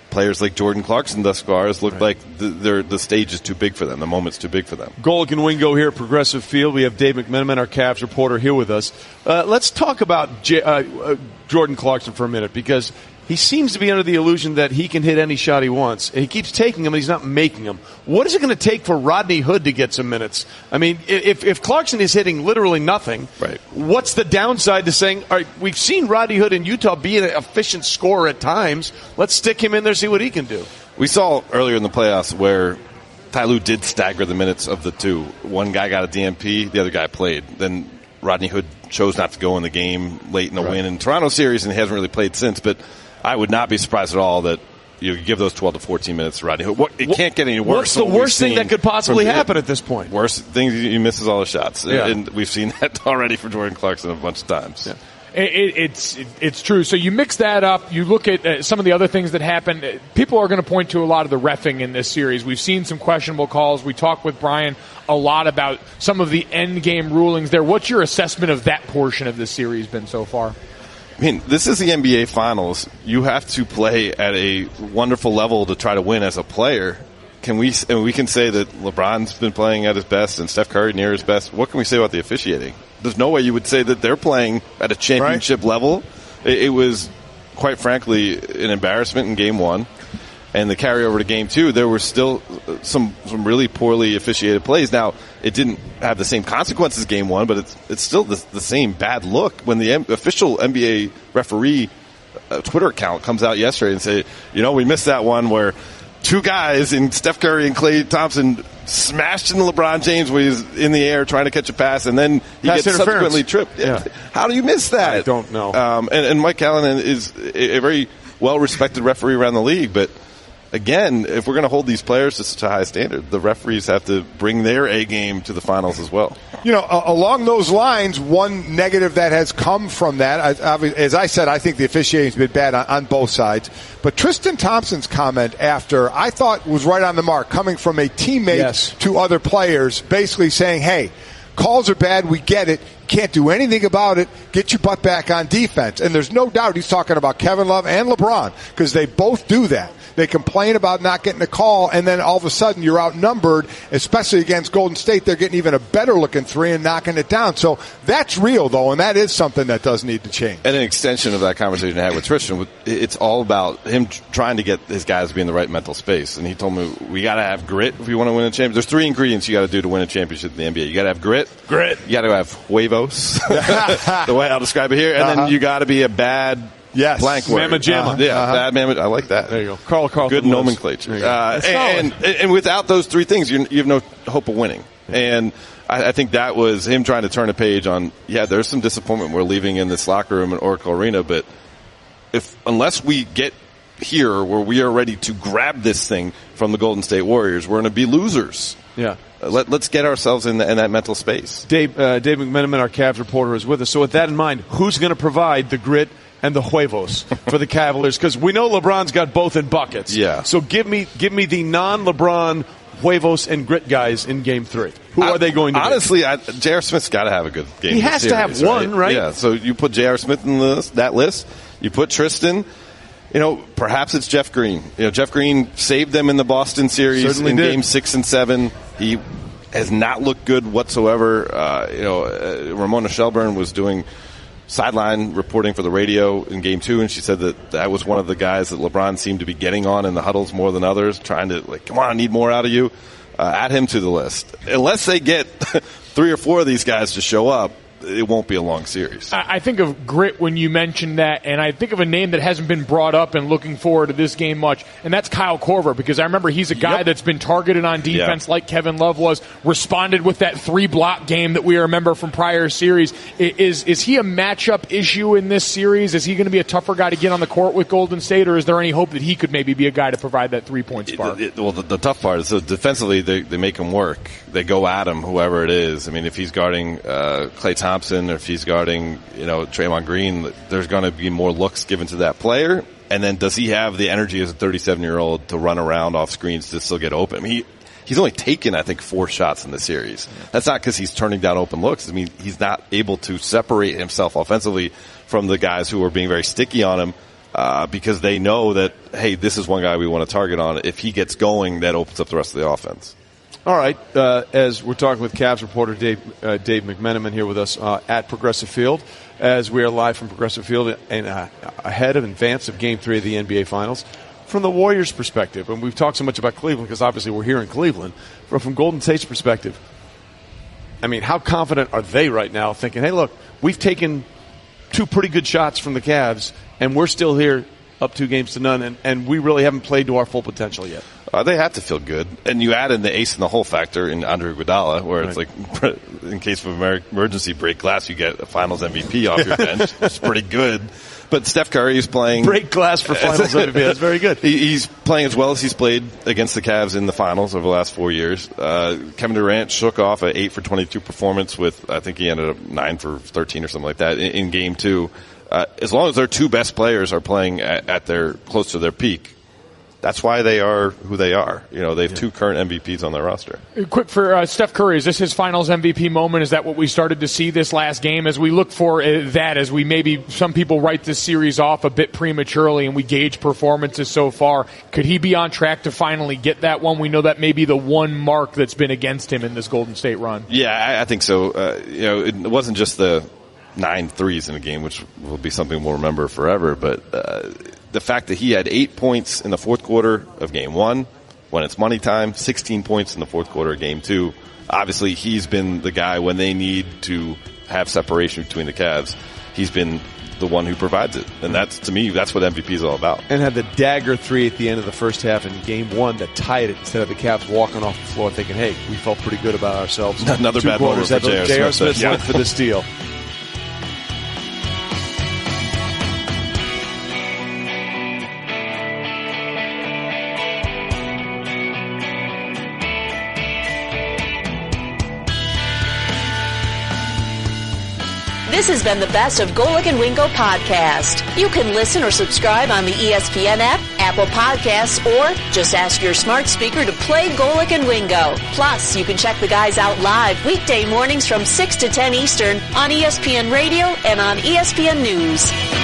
Speaker 12: players like Jordan Clarkson thus far look like the stage is too big for them. The moment's too big for them.
Speaker 3: Golic and Wingo here at Progressive Field. We have Dave McMenamin, our Cavs reporter, here with us. Let's talk about Jordan Clarkson for a minute because he seems to be under the illusion that he can hit any shot he wants. And he keeps taking them, and he's not making them. What is it going to take for Rodney Hood to get some minutes? I mean, if Clarkson is hitting literally nothing, what's the downside to saying, all right, we've seen Rodney Hood in Utah be an efficient scorer at times. Let's stick him in there, see what he can do.
Speaker 12: We saw earlier in the playoffs where Ty Lue did stagger the minutes of the two. One guy got a DNP, the other guy played. Then Rodney Hood chose not to go in the game late in the win in Toronto series, and he hasn't really played since. But I would not be surprised at all that you give those 12 to 14 minutes to Rodney Hood. It can't get any worse.
Speaker 3: What's the worst thing that could possibly happen at this point?
Speaker 12: Worst thing, he misses all the shots. Yeah. And we've seen that already for Jordan Clarkson a bunch of times.
Speaker 5: Yeah. It's true. So you mix that up. You look at some of the other things that happened. People are going to point to a lot of the reffing in this series. We've seen some questionable calls. We talked with Brian a lot about some of the end game rulings there. What's your assessment of that portion of the series been so far?
Speaker 12: I mean, this is the NBA Finals. You have to play at a wonderful level to try to win as a player. We can say that LeBron's been playing at his best and Steph Curry near his best. What can we say about the officiating? There's no way you would say that they're playing at a championship level. It was, quite frankly, an embarrassment in Game 1. And the carryover to Game 2, there were still some really poorly officiated plays. Now, it didn't have the same consequences as Game 1, but it's still the same bad look. When the official NBA referee Twitter account comes out yesterday and say, we missed that one where two guys in Steph Curry and Klay Thompson smashed into LeBron James when he's in the air trying to catch a pass, and then he gets subsequently tripped. Yeah. How do you miss that?
Speaker 3: I don't know.
Speaker 12: And Mike Callahan is a very well-respected referee around the league, but again, if we're going to hold these players to such a high standard, the referees have to bring their A game to the finals as well.
Speaker 4: Along those lines, one negative that has come from that, as I said, I think the officiating's been bad on both sides. But Tristan Thompson's comment after, I thought was right on the mark, coming from a teammate to other players, basically saying, hey, calls are bad, we get it. Can't do anything about it. Get your butt back on defense. And there's no doubt he's talking about Kevin Love and LeBron because they both do that. They complain about not getting a call, and then all of a sudden you're outnumbered, especially against Golden State. They're getting even a better-looking three and knocking it down. So that's real, though, and that is something that does need to change.
Speaker 12: And an extension of that conversation I had with Tristan, it's all about him trying to get his guys to be in the right mental space. And he told me, we got to have grit if we want to win a championship. There's 3 ingredients you got to do to win a championship in the NBA. You got to have grit. You got to have wave huevos, the way I'll describe it here. And then you got to be a bad blank word.
Speaker 3: Mamma jamma.
Speaker 12: Bad mamma. I like that.
Speaker 3: There you go. Carl.
Speaker 12: Good nomenclature. And without those three things, you have no hope of winning. And I think that was him trying to turn a page on, there's some disappointment we're leaving in this locker room at Oracle Arena, but unless we get here where we are ready to grab this thing from the Golden State Warriors, we're going to be losers.
Speaker 3: Yeah.
Speaker 12: Let's get ourselves in that mental space.
Speaker 3: Dave McMenamin, our Cavs reporter, is with us. So with that in mind, who's going to provide the grit and the huevos for the Cavaliers? Because we know LeBron's got both in buckets.
Speaker 12: Yeah.
Speaker 3: So give me the non-LeBron huevos and grit guys in Game 3. Who are they going to be?
Speaker 12: Honestly, J.R. Smith's got to have a good game.
Speaker 3: He has to have one, right?
Speaker 12: Yeah, so you put J.R. Smith in that list. You put Tristan. Perhaps it's Jeff Green. Jeff Green saved them in the Boston series in Games 6 and 7. He has not looked good whatsoever. Ramona Shelburne was doing sideline reporting for the radio in Game 2, and she said that was one of the guys that LeBron seemed to be getting on in the huddles more than others, trying to, come on, I need more out of you. Add him to the list. Unless they get 3 or 4 of these guys to show up, it won't be a long series.
Speaker 5: I think of grit when you mention that, and I think of a name that hasn't been brought up and looking forward to this game much, and that's Kyle Korver, because I remember he's a guy that's been targeted on defense like Kevin Love was, responded with that 3-block game that we remember from prior series. Is he a matchup issue in this series? Is he going to be a tougher guy to get on the court with Golden State, or is there any hope that he could maybe be a guy to provide that 3-point spark?
Speaker 12: The tough part is, so defensively, they make him work. They go at him, whoever it is. I mean, if he's guarding Klay Thompson, or if he's guarding, Draymond Green, there's going to be more looks given to that player. And then does he have the energy as a 37-year-old to run around off screens to still get open? I mean, he's only taken, I think, 4 shots in the series. That's not because he's turning down open looks. I mean, he's not able to separate himself offensively from the guys who are being very sticky on him because they know that, hey, this is one guy we want to target on. If he gets going, that opens up the rest of the offense.
Speaker 3: All right, as we're talking with Cavs reporter Dave McMenamin here with us at Progressive Field, as we are live from Progressive Field and ahead of advance of Game 3 of the NBA Finals. From the Warriors' perspective, and we've talked so much about Cleveland because obviously we're here in Cleveland, but from Golden State's perspective, I mean, how confident are they right now thinking, hey, look, we've taken 2 pretty good shots from the Cavs, and we're still here up 2-0, and we really haven't played to our full potential yet?
Speaker 12: They have to feel good. And you add in the ace in the hole factor in Andre Iguodala, where it's like, in case of emergency break glass, you get a finals MVP off your bench. It's pretty good. But Steph Curry is playing.
Speaker 3: Break glass for finals MVP. That's very good.
Speaker 12: He's playing as well as he's played against the Cavs in the finals over the last 4 years. Kevin Durant shook off an 8 for 22 performance with, I think he ended up 9 for 13 or something like that in Game 2. As long as their 2 best players are playing at their close to their peak, that's why they are who they are. They have 2 current MVPs on their roster.
Speaker 5: Quick for Steph Curry, is this his finals MVP moment? Is that what we started to see this last game? As we look for that, as we maybe, some people write this series off a bit prematurely and we gauge performances so far, could he be on track to finally get that one? We know that may be the one mark that's been against him in this Golden State run.
Speaker 12: Yeah, I think so. It wasn't just the 9 threes in a game, which will be something we'll remember forever, but the fact that he had 8 points in the fourth quarter of Game 1, when it's money time, 16 points in the fourth quarter of Game 2. Obviously, he's been the guy when they need to have separation between the Cavs. He's been the one who provides it. And that's, to me, that's what MVP is all about.
Speaker 3: And had the dagger 3 at the end of the first half in Game 1 that tied it instead of the Cavs walking off the floor thinking, hey, we felt pretty good about ourselves.
Speaker 12: Another bad moment for J.R.
Speaker 3: Smith went for the steal.
Speaker 2: This has been the Best of Golic and Wingo podcast. You can listen or subscribe on the ESPN app, Apple Podcasts, or just ask your smart speaker to play Golic and Wingo. Plus, you can check the guys out live weekday mornings from 6 to 10 Eastern on ESPN Radio and on ESPN News.